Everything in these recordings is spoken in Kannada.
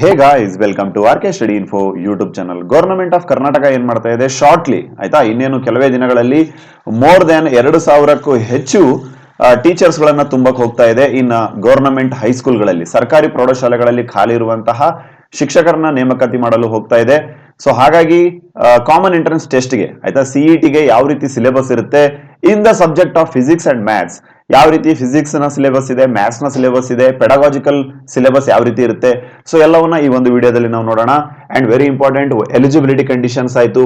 Hey guys, welcome to R K study info YouTube channel. Government of Karnataka ಏನ್ ಮಾಡ್ತಾ ಇದೆ, ಶಾರ್ಟ್ಲಿ ಆಯ್ತಾ, ಇನ್ನೇನು ಕೆಲವೇ ದಿನಗಳಲ್ಲಿ ಮೋರ್ ದೆನ್ 2,000ಕ್ಕೂ ಹೆಚ್ಚು ಟೀಚರ್ಸ್ ಗಳನ್ನ ತುಂಬಕ್ ಹೋಗ್ತಾ ಇದೆ. ಇನ್ನು ಗವರ್ನಮೆಂಟ್ ಹೈಸ್ಕೂಲ್ಗಳಲ್ಲಿ, ಸರ್ಕಾರಿ ಪ್ರೌಢಶಾಲೆಗಳಲ್ಲಿ ಖಾಲಿ ಇರುವಂತಹ ಶಿಕ್ಷಕರನ್ನ ನೇಮಕಾತಿ ಮಾಡಲು ಹೋಗ್ತಾ ಇದೆ. ಸೊ ಹಾಗಾಗಿ ಕಾಮನ್ ಎಂಟ್ರೆನ್ಸ್ ಟೆಸ್ಟ್ಗೆ ಆಯ್ತಾ, ಸಿಇಟಿಗೆ ಯಾವ ರೀತಿ ಸಿಲೆಬಸ್ ಇರುತ್ತೆ in the subject of physics and maths, ಯಾವ ರೀತಿ ಫಿಸಿಕ್ಸ್ ನ ಸಿಲೆಬಸ್ ಇದೆ, ಮ್ಯಾಥ್ಸ್ ನ ಸಿಲೆಬಸ್ ಇದೆ, ಪೆಡಗಾಜಿಕಲ್ ಸಿಲೆಬಸ್ ಯಾವ ರೀತಿ ಇರುತ್ತೆ, ಸೊ ಎಲ್ಲವನ್ನ ಈ ಒಂದು ವಿಡಿಯೋದಲ್ಲಿ ನಾವು ನೋಡೋಣ. And very important, eligibility conditions ಆಯ್ತು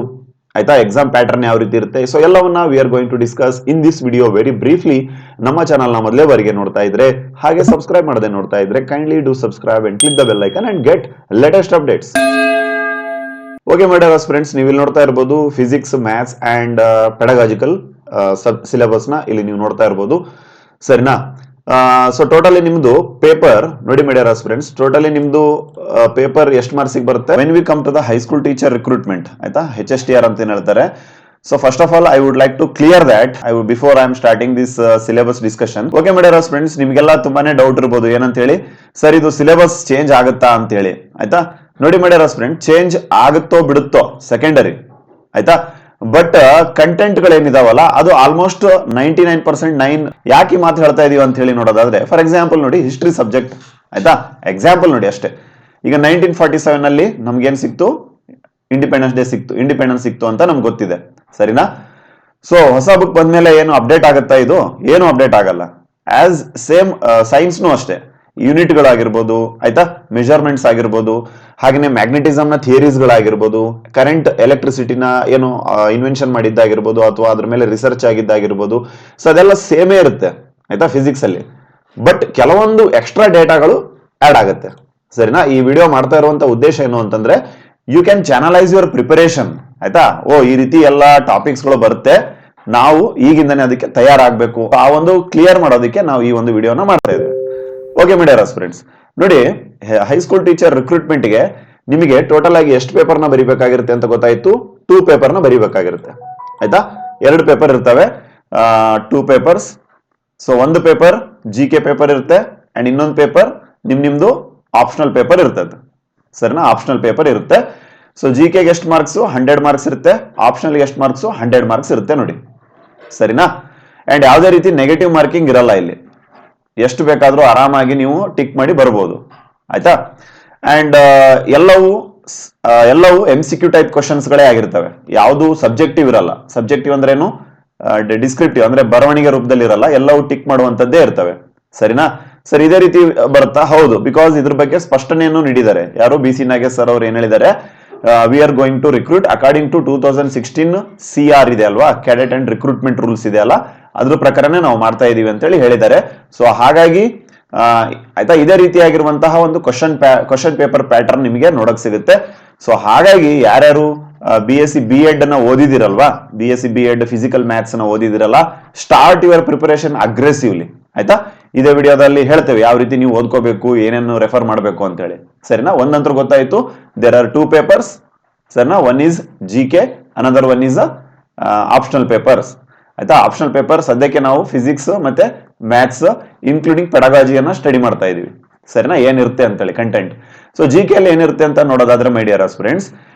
ಆಯ್ತಾ, ಎಕ್ಸಾಮ್ ಪ್ಯಾಟರ್ನ್ ಯಾವ ರೀತಿ ಇರುತ್ತೆ, ಸೊ ಎಲ್ಲವನ್ನ we are going to discuss in this video very briefly. ನಮ್ಮ ಚಾನಲ್ ನ ಮೊದಲೇವರೆಗೆ ನೋಡ್ತಾ ಇದ್ರೆ ಹಾಗೆ ಸಬ್ಸ್ಕ್ರೈಬ್ ಮಾಡದೆ ನೋಡ್ತಾ ಇದ್ರೆ kindly do subscribe and click the bell icon and get latest updates. Okay my dear friends, ನೀವು ಇಲ್ಲಿ ನೋಡ್ತಾ ಇರಬಹುದು physics, maths and pedagogical syllabus ನ ಇಲ್ಲಿ ನೀವು ನೋಡ್ತಾ ಇರಬಹುದು, ಸರಿನಾ. ಸೊ ಟೋಟಲಿ ನಿಮ್ದು ಪೇಪರ್ ನೋಡಿ ಮೈ ಡಿಯರ್ ಫ್ರೆಂಡ್ಸ್, ಟೋಟಲಿ ನಿಮ್ದು ಪೇಪರ್ ಎಷ್ಟು ಮಾರ್ಕ್ಸ್ ಬರುತ್ತೆ when we come to the high school teacher recruitment ಆಯ್ತಾ, HSTR ಅಂತ ಏನ್ ಹೇಳ್ತಾರೆ. So first of all I would like to clear that before I am starting this syllabus discussion. Okay my dear friends, ನಿಮ್ಗೆಲ್ಲ ತುಂಬಾನೇ ಡೌಟ್ ಇರಬಹುದು ಏನಂತ ಹೇಳಿ, ಸರ್ ಇದು ಸಿಲೆಬಸ್ ಚೇಂಜ್ ಆಗುತ್ತಾ ಅಂತ ಹೇಳಿ ಆಯ್ತಾ. ನೋಡಿ ಮೈ ಡಿಯರ್ ಫ್ರೆಂಡ್, ಚೇಂಜ್ ಆಗುತ್ತೋ ಬಿಡುತ್ತೋ ಸೆಕೆಂಡರಿ ಆಯ್ತಾ, ಬಟ್ ಕಂಟೆಂಟ್ ಗಳೇನಿದಾವಲ್ಲ ಅದು ಆಲ್ಮೋಸ್ಟ್ 99% ಯಾಕೆ ಮಾತು ಹೇಳ್ತಾ ಇದೀವಿ ಅಂತ ಹೇಳಿ ನೋಡೋದಾದ್ರೆ, ಫಾರ್ ಎಕ್ಸಾಂಪಲ್ ನೋಡಿ ಹಿಸ್ಟ್ರಿ ಸಬ್ಜೆಕ್ಟ್ ಆಯ್ತಾ, ಎಕ್ಸಾಂಪಲ್ ನೋಡಿ ಅಷ್ಟೇ. ಈಗ 1947 ನಲ್ಲಿ ನಮ್ಗೇನ್ ಸಿಕ್ತು, ಇಂಡಿಪೆಂಡೆನ್ಸ್ ಸಿಕ್ತು ಅಂತ ನಮ್ಗೆ ಗೊತ್ತಿದೆ, ಸರಿನಾ. ಸೊ ಹೊಸ ಬುಕ್ ಬಂದ್ಮೇಲೆ ಏನು ಅಪ್ಡೇಟ್ ಆಗುತ್ತಾ, ಇದು ಏನು ಅಪ್ಡೇಟ್ ಆಗಲ್ಲ. ಆಸ್ ಸೇಮ್ ಸೈನ್ಸ್ನು ಅಷ್ಟೇ, ಯೂನಿಟ್ ಗಳಾಗಿರ್ಬೋದು ಆಯ್ತಾ, ಮೆಜರ್ಮೆಂಟ್ಸ್ ಆಗಿರ್ಬೋದು, ಹಾಗೆಯೇ ಮ್ಯಾಗ್ನೆಟಿಸಮ್ ನ ಥಿಯರೀಸ್ ಗಳಾಗಿರ್ಬೋದು, ಕರೆಂಟ್ ಎಲೆಕ್ಟ್ರಿಸಿಟಿನ ಏನು ಇನ್ವೆನ್ಷನ್ ಮಾಡಿದ್ದಾಗಿರ್ಬೋದು ಅಥವಾ ಅದ್ರ ಮೇಲೆ ರಿಸರ್ಚ್ ಆಗಿದ್ದಾಗಿರ್ಬೋದು, ಸೊ ಅದೆಲ್ಲ ಸೇಮೇ ಇರುತ್ತೆ ಆಯ್ತಾ ಫಿಸಿಕ್ಸ್ ಅಲ್ಲಿ. ಬಟ್ ಕೆಲವೊಂದು ಎಕ್ಸ್ಟ್ರಾ ಡೇಟಾಗಳು ಆಡ್ ಆಗುತ್ತೆ, ಸರಿನಾ. ಈ ವಿಡಿಯೋ ಮಾಡ್ತಾ ಇರುವಂತ ಉದ್ದೇಶ ಏನು ಅಂತಂದ್ರೆ, you can channelise your preparation ಆಯ್ತಾ. ಈ ರೀತಿ ಎಲ್ಲ ಟಾಪಿಕ್ಸ್ ಗಳು ಬರುತ್ತೆ, ನಾವು ಈಗಿಂದನೇ ಅದಕ್ಕೆ ತಯಾರಾಗಬೇಕು, ಆ ಒಂದು ಕ್ಲಿಯರ್ ಮಾಡೋದಕ್ಕೆ ನಾವು ಈ ಒಂದು ವಿಡಿಯೋನ ಮಾಡ್ತಾ ಇದ್ದೇವೆ. ಓಕೆ ಮೈ ಡಿಯರ್ ಫ್ರೆಂಡ್ಸ್, ನೋಡಿ ಹೈಸ್ಕೂಲ್ ಟೀಚರ್ ರಿಕ್ರೂಟ್ಮೆಂಟ್ ಗೆ ನಿಮಗೆ ಟೋಟಲ್ ಆಗಿ ಎಷ್ಟು ಪೇಪರ್ ನ ಬರಿಬೇಕಾಗಿರುತ್ತೆ ಅಂತ ಗೊತ್ತಾಯ್ತು. 2 ಪೇಪರ್ ನ ಬರಿಬೇಕಾಗಿರುತ್ತೆ ಆಯ್ತಾ, 2 ಪೇಪರ್ ಇರ್ತವೆ, 2 ಪೇಪರ್ಸ್. ಸೊ ಒಂದು ಪೇಪರ್ GK ಪೇಪರ್ ಇರುತ್ತೆ ಅಂಡ್ ಇನ್ನೊಂದು ಪೇಪರ್ ನಿಮ್ದು ಆಪ್ಷನಲ್ ಪೇಪರ್ ಇರ್ತದೆ, ಸರಿನಾ. ಆಪ್ಷನಲ್ ಪೇಪರ್ ಇರುತ್ತೆ. ಸೊ GK ಗೆ ಎಷ್ಟು ಮಾರ್ಕ್ಸ್, 100 ಮಾರ್ಕ್ಸ್ ಇರುತ್ತೆ. ಆಪ್ಷನಲ್ ಎಷ್ಟು ಮಾರ್ಕ್ಸ್, 100 ಮಾರ್ಕ್ಸ್ ಇರುತ್ತೆ ನೋಡಿ, ಸರಿನಾ. ಅಂಡ್ ಯಾವುದೇ ರೀತಿ ನೆಗೆಟಿವ್ ಮಾರ್ಕಿಂಗ್ ಇರಲ್ಲ ಇಲ್ಲಿ, ಎಷ್ಟು ಬೇಕಾದ್ರೂ ಆರಾಮಾಗಿ ನೀವು ಟಿಕ್ ಮಾಡಿ ಬರ್ಬೋದು ಆಯ್ತಾ. ಅಂಡ್ ಎಲ್ಲವೂ MCQ ಟೈಪ್ ಕ್ವಶನ್ಸ್ ಗಳೇ ಆಗಿರ್ತವೆ, ಯಾವುದು ಸಬ್ಜೆಕ್ಟಿವ್ ಇರಲ್ಲ. ಸಬ್ಜೆಕ್ಟಿವ್ ಅಂದ್ರೆ ಏನು, ಡಿಸ್ಕ್ರಿಪ್ಟಿವ್ ಅಂದ್ರೆ ಬರವಣಿಗೆ ರೂಪದಲ್ಲಿ ಇರಲ್ಲ, ಎಲ್ಲವೂ ಟಿಕ್ ಮಾಡುವಂತದ್ದೇ ಇರ್ತವೆ, ಸರಿನಾ. ಸರ್ ಇದೇ ರೀತಿ ಬರುತ್ತಾ, ಹೌದು, ಬಿಕಾಸ್ ಇದ್ರ ಬಗ್ಗೆ ಸ್ಪಷ್ಟನೆಯನ್ನು ನೀಡಿದ್ದಾರೆ ಯಾರು, BC ನಾಗೇಶ್ ಸರ್ ಅವ್ರು ಏನ್ ಹೇಳಿದ್ದಾರೆ, we are going to recruit according to 2016 CR ಇದೆ ಅಲ್ವಾ, ಕ್ಯಾಡೆಟ್ ಅಂಡ್ ರಿಕ್ರೂಟ್ಮೆಂಟ್ ರೂಲ್ಸ್ ಇದೆ ಅಲ್ಲ, ಅದ್ರ ಪ್ರಕಾರನೇ ನಾವು ಮಾಡ್ತಾ ಇದೀವಿ ಅಂತ ಹೇಳಿ ಹೇಳಿದ್ದಾರೆ. ಸೊ ಹಾಗಾಗಿ ಆಯ್ತಾ, ಇದೇ ರೀತಿಯಾಗಿರುವಂತಹ ಒಂದು ಕ್ವಶನ್ ಪೇಪರ್ ಪ್ಯಾಟರ್ನ್ ನಿಮಗೆ ನೋಡಕ್ ಸಿಗುತ್ತೆ. ಸೊ ಹಾಗಾಗಿ ಯಾರ್ಯಾರು BSc B.Ed ನ ಓದಿದಿರಲ್ವಾ, BSc B.Ed ಫಿಸಿಕಲ್ ಮ್ಯಾಥ್ಸ್ ನ ಓದಿದಿರಲ್ಲ, ಸ್ಟಾರ್ಟ್ ಯುವರ್ ಪ್ರಿಪರೇಷನ್ ಅಗ್ರೆಸಿವ್ಲಿ ಆಯ್ತಾ. ಇದೇ ವಿಡಿಯೋದಲ್ಲಿ ಹೇಳ್ತೇವೆ ಯಾವ ರೀತಿ ನೀವು ಓದ್ಕೋಬೇಕು, ಏನೇನು ರೆಫರ್ ಮಾಡಬೇಕು ಅಂತ ಹೇಳಿ, ಸರಿನಾ. ಒಂದಂತರ ಗೊತ್ತಾಯ್ತು, ದೇರ್ ಆರ್ 2 ಪೇಪರ್ಸ್, ಸರಿನಾ. One is GK, another one is optional papers ಆಯ್ತಾ. ಆಪ್ಷನಲ್ ಪೇಪರ್ ಸದ್ಯಕ್ಕೆ ನಾವು ಫಿಸಿಕ್ಸ್ ಮತ್ತೆ ಮ್ಯಾಥ್ಸ್ ಇನ್ಕ್ಲೂಡಿಂಗ್ ಪೆಡಗಾಜಿಯನ್ನ ಸ್ಟಡಿ ಮಾಡ್ತಾ ಇದೀವಿ, ಸರಿನಾ, ಏನಿರುತ್ತೆ ಅಂತೇಳಿ ಕಂಟೆಂಟ್. ಸೊ GK ಅಲ್ಲಿ ಏನಿರುತ್ತೆ ಅಂತ ನೋಡೋದಾದ್ರೆ ಮೈ ಡಿಯರ್ ಫ್ರೆಂಡ್ಸ್,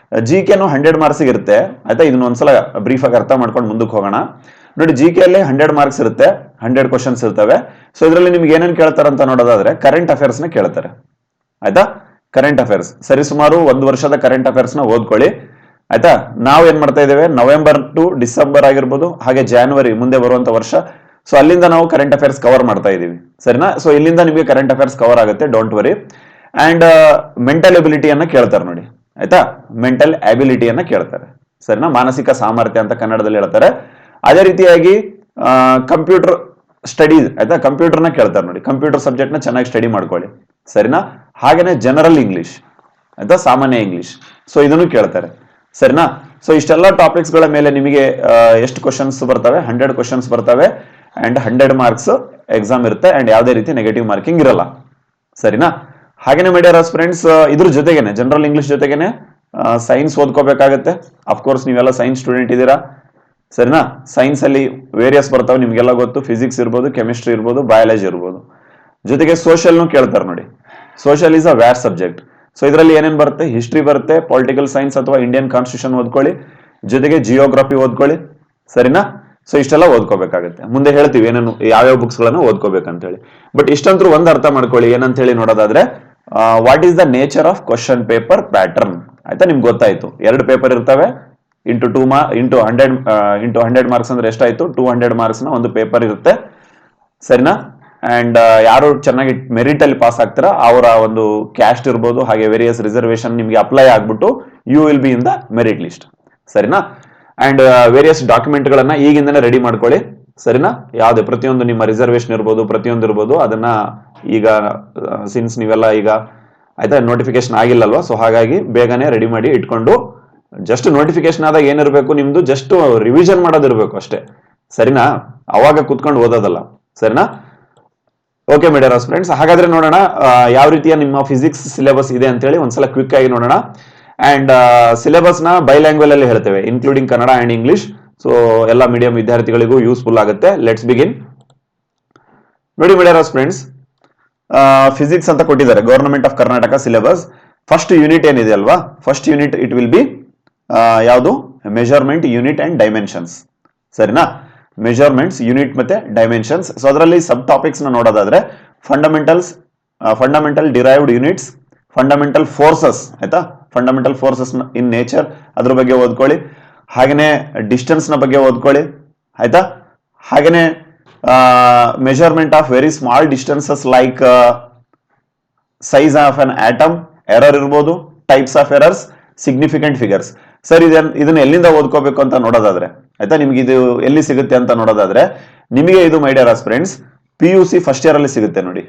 GK 100 ಮಾರ್ಕ್ಸ್ ಇರುತ್ತೆ ಆಯ್ತಾ. ಇದನ್ನ ಒಂದ್ಸಲ ಬ್ರೀಫ್ ಆಗಿ ಅರ್ಥ ಮಾಡ್ಕೊಂಡು ಮುಂದಕ್ಕೆ ಹೋಗೋಣ. ನೋಡಿ GK ಅಲ್ಲಿ 100 ಮಾರ್ಕ್ಸ್ ಇರುತ್ತೆ, 100 ಕ್ವಶನ್ಸ್ ಇರ್ತವೆ. ಸೊ ಇದರಲ್ಲಿ ನಿಮ್ಗೆ ಏನೇನು ಕೇಳ್ತಾರೆ ಅಂತ ನೋಡೋದಾದ್ರೆ ಕರೆಂಟ್ ಅಫೇರ್ಸ್ ನ ಕೇಳ್ತಾರೆ ಆಯ್ತಾ. ಕರೆಂಟ್ ಅಫೇರ್ಸ್ ಸರಿ ಸುಮಾರು 1 ವರ್ಷದ ಕರೆಂಟ್ ಅಫೇರ್ಸ್ ನ ಓದ್ಕೊಳ್ಳಿ ಆಯ್ತಾ. ನಾವು ಏನ್ ಮಾಡ್ತಾ ಇದ್ದೇವೆ, ನವೆಂಬರ್ ಟು ಡಿಸೆಂಬರ್ ಆಗಿರ್ಬೋದು, ಹಾಗೆ ಜಾನ್ವರಿ ಮುಂದೆ ಬರುವಂತ ವರ್ಷ, ಸೊ ಅಲ್ಲಿಂದ ನಾವು ಕರೆಂಟ್ ಅಫೇರ್ಸ್ ಕವರ್ ಮಾಡ್ತಾ ಇದೀವಿ, ಸರಿನಾ. ಸೊ ಇಲ್ಲಿಂದ ನಿಮಗೆ ಕರೆಂಟ್ ಅಫೇರ್ಸ್ ಕವರ್ ಆಗುತ್ತೆ, ಡೋಂಟ್ ವರಿ. ಅಂಡ್ ಮೆಂಟಲ್ ಎಬಿಲಿಟಿಯನ್ನ ಕೇಳ್ತಾರೆ ನೋಡಿ ಆಯ್ತಾ, ಮೆಂಟಲ್ ಅಬಿಲಿಟಿಯನ್ನ ಕೇಳ್ತಾರೆ, ಸರಿನಾ, ಮಾನಸಿಕ ಸಾಮರ್ಥ್ಯ ಅಂತ ಕನ್ನಡದಲ್ಲಿ ಹೇಳ್ತಾರೆ. ಅದೇ ರೀತಿಯಾಗಿ ಕಂಪ್ಯೂಟರ್ ಸ್ಟಡೀಸ್ ಆಯ್ತಾ, ಕಂಪ್ಯೂಟರ್ನ ಕೇಳ್ತಾರೆ ನೋಡಿ, ಕಂಪ್ಯೂಟರ್ ಸಬ್ಜೆಕ್ಟ್ ನ ಚೆನ್ನಾಗಿ ಸ್ಟಡಿ ಮಾಡ್ಕೊಳ್ಳಿ, ಸರಿನಾ. ಹಾಗೇನೆ ಜನರಲ್ ಇಂಗ್ಲಿಷ್ ಆಯ್ತಾ, ಸಾಮಾನ್ಯ ಇಂಗ್ಲಿಷ್, ಸೊ ಇದನ್ನು ಕೇಳ್ತಾರೆ, ಸರಿನಾ. ಸೊ ಇಷ್ಟೆಲ್ಲ ಟಾಪಿಕ್ಸ್ ಗಳ ಮೇಲೆ ನಿಮಗೆ ಎಷ್ಟು ಕ್ವಶನ್ಸ್ ಬರ್ತವೆ, 100 ಕ್ವಶನ್ಸ್ ಬರ್ತವೆ ಅಂಡ್ 100 ಮಾರ್ಕ್ಸ್ ಎಕ್ಸಾಮ್ ಇರುತ್ತೆ ಅಂಡ್ ಯಾವುದೇ ರೀತಿ ನೆಗೆಟಿವ್ ಮಾರ್ಕಿಂಗ್ ಇರಲ್ಲ, ಸರಿನಾ. ಹಾಗೇನೆ ಮೈ ಡಿಯರ್ ಫ್ರೆಂಡ್ಸ್, ಇದ್ರ ಜೊತೆಗೇನೆ ಜನರಲ್ ಇಂಗ್ಲಿಷ್ ಜೊತೆಗೇನೆ ಸೈನ್ಸ್ ಓದ್ಕೋಬೇಕಾಗತ್ತೆ. ಅಫ್ಕೋರ್ಸ್ ನೀವೆಲ್ಲ ಸೈನ್ಸ್ ಸ್ಟೂಡೆಂಟ್ ಇದ್ದೀರಾ, ಸರಿನಾ. ಸೈನ್ಸ್ ಅಲ್ಲಿ ವೇರಿಯಸ್ ಬರ್ತಾವೆ ನಿಮ್ಗೆಲ್ಲ ಗೊತ್ತು, ಫಿಸಿಕ್ಸ್ ಇರ್ಬೋದು, ಕೆಮಿಸ್ಟ್ರಿ ಇರ್ಬೋದು, ಬಯಾಲಜಿ ಇರ್ಬೋದು. ಜೊತೆಗೆ ಸೋಷಿಯಲ್ನು ಕೇಳ್ತಾರೆ ನೋಡಿ, social is a vast subject. So ಇದರಲ್ಲಿ ಏನೇನು ಬರುತ್ತೆ, ಹಿಸ್ಟ್ರಿ ಬರುತ್ತೆ, ಪೊಲಿಟಿಕಲ್ ಸೈನ್ಸ್ ಅಥವಾ ಇಂಡಿಯನ್ ಕಾನ್ಸ್ಟಿಟ್ಯೂಷನ್ ಓದ್ಕೊಳ್ಳಿ, ಜೊತೆಗೆ ಜಿಯೋಗ್ರಫಿ ಓದ್ಕೊಳ್ಳಿ, ಸರಿನಾ. ಸೊ ಇಷ್ಟೆಲ್ಲ ಓದ್ಕೋಬೇಕಾಗುತ್ತೆ. ಮುಂದೆ ಹೇಳ್ತೀವಿ ಏನೇನು ಯಾವ್ಯಾವ ಬುಕ್ಸ್ ಗಳನ್ನ ಓದ್ಕೋಬೇಕಂತ ಹೇಳಿ. ಬಟ್ ಇಷ್ಟಂತೂ ಒಂದು ಅರ್ಥ ಮಾಡ್ಕೊಳ್ಳಿ, ಏನಂತ ಹೇಳಿ ನೋಡೋದಾದ್ರೆ, what is the nature of question paper pattern, ಆಯ್ತಾ. ನಿಮ್ಗೆ ಗೊತ್ತಾಯ್ತು, 2 ಪೇಪರ್ ಇರ್ತವೆ, ಇಂಟು 100 ಮಾರ್ಕ್ಸ್ ಅಂದ್ರೆ ಎಷ್ಟಾಯ್ತು, 200 ಮಾರ್ಕ್ಸ್ ನ ಒಂದು ಪೇಪರ್ ಇರುತ್ತೆ, ಸರಿನಾ. ಅಂಡ್ ಯಾರು ಚೆನ್ನಾಗಿ ಮೆರಿಟ್ ಅಲ್ಲಿ ಪಾಸ್ ಆಗ್ತಾರ ಅವರ ಒಂದು ಕ್ಯಾಸ್ಟ್ ಇರ್ಬೋದು, ಹಾಗೆ ವೇರಿಯಸ್ ರಿಸರ್ವೇಶನ್ ನಿಮ್ಗೆ ಅಪ್ಲೈ ಆಗ್ಬಿಟ್ಟು you will be in the merit list, ಸರಿನಾ. ಅಂಡ್ ವೇರಿಯಸ್ ಡಾಕ್ಯುಮೆಂಟ್ ಗಳನ್ನ ಈಗಿಂದನೇ ರೆಡಿ ಮಾಡ್ಕೊಳ್ಳಿ, ಸರಿನಾ. ಯಾವ್ದೇ ಪ್ರತಿಯೊಂದು ನಿಮ್ಮ ರಿಸರ್ವೇಶನ್ ಇರ್ಬೋದು, ಪ್ರತಿಯೊಂದು ಇರ್ಬೋದು, ಅದನ್ನ ಈಗ ಸಿನ್ಸ್ ನೀವೆಲ್ಲ ಈಗ ಆಯ್ತಾ ನೋಟಿಫಿಕೇಶನ್ ಆಗಿಲ್ಲಲ್ವಾ, ಸೊ ಹಾಗಾಗಿ ಬೇಗನೆ ರೆಡಿ ಮಾಡಿ ಇಟ್ಕೊಂಡು, ಜಸ್ಟ್ ನೋಟಿಫಿಕೇಶನ್ ಆದಾಗ ಏನಿರ್ಬೇಕು ನಿಮ್ದು, ಜಸ್ಟ್ ರಿವಿಷನ್ ಮಾಡೋದಿರ್ಬೇಕು ಅಷ್ಟೇ, ಸರಿನಾ. ಅವಾಗ ಕುತ್ಕೊಂಡು ಓದೋದಲ್ಲ, ಸರಿನಾ. ಓಕೆ ಮೈ ಡಿಯರ್ ಫ್ರೆಂಡ್ಸ್, ಹಾಗಾದ್ರೆ ನೋಡೋಣ ಯಾವ ರೀತಿಯ ನಿಮ್ಮ ಫಿಸಿಕ್ಸ್ ಸಿಲೆಬಸ್ ಇದೆ ಅಂತ ಹೇಳಿ ಒಂದ್ಸಲ ಕ್ವಿಕ್ ಆಗಿ ನೋಡೋಣ. ಅಂಡ್ ಸಿಲೆಬಸ್ ನ ಬೈಲ್ಯಾಂಗ್ವೇಜ್ ಅಲ್ಲಿ ಹೇಳ್ತೇವೆ, including Kannada and English. So ಎಲ್ಲ ಮೀಡಿಯಂ ವಿದ್ಯಾರ್ಥಿಗಳಿಗೂ ಯೂಸ್ಫುಲ್ ಆಗುತ್ತೆ. Let's begin. ನೋಡಿ ಮೈ ಡಿಯರ್ ಫ್ರೆಂಡ್ಸ್, ಫಿಸಿಕ್ಸ್ ಅಂತ ಕೊಟ್ಟಿದ್ದಾರೆ, government of Karnataka syllabus. First unit ಏನಿದೆ ಅಲ್ವಾ, first unit it will be ಯಾವುದು, ಮೆಜರ್ಮೆಂಟ್, ಯೂನಿಟ್ ಅಂಡ್ ಡೈಮೆನ್ಷನ್ಸ್, ಸರಿನಾ. ಮೆಜರ್ಮೆಂಟ್ಸ್, ಯೂನಿಟ್ ಮತ್ತೆ ಡೈಮೆನ್ಷನ್ಸ್. ಸೊ ಅದರಲ್ಲಿ ಸಬ್ ಟಾಪಿಕ್ಸ್ ನ ನೋಡೋದಾದ್ರೆ, fundamental derived units, fundamental forces, ಆಯ್ತಾ. ಫಂಡಮೆಂಟಲ್ ಫೋರ್ಸಸ್ ಇನ್ ನೇಚರ್ ಅದ್ರ ಬಗ್ಗೆ ಓದ್ಕೊಳ್ಳಿ. ಹಾಗೇನೆ ಡಿಸ್ಟೆನ್ಸ್ ನ ಬಗ್ಗೆ ಓದ್ಕೊಳ್ಳಿ, ಆಯ್ತಾ. ಹಾಗೇನೆ measurement of very small distances like size of an atom, error ಇರ್ಬೋದು, types of errors, significant figures. Sir ಇದನ್ನ ಎಲ್ಲಿಂದ ಓದ್ಕೋಬೇಕು ಅಂತ ನೋಡೋದಾದ್ರೆ, ಆಯ್ತಾ, ನಿಮ್ಗೆ ಇದು ಎಲ್ಲಿ ಸಿಗುತ್ತೆ ಅಂತ ನೋಡೋದಾದ್ರೆ, ನಿಮಗೆ ಇದು my dear friends PUC first year ಅಲ್ಲಿ ಸಿಗುತ್ತೆ ನೋಡಿ,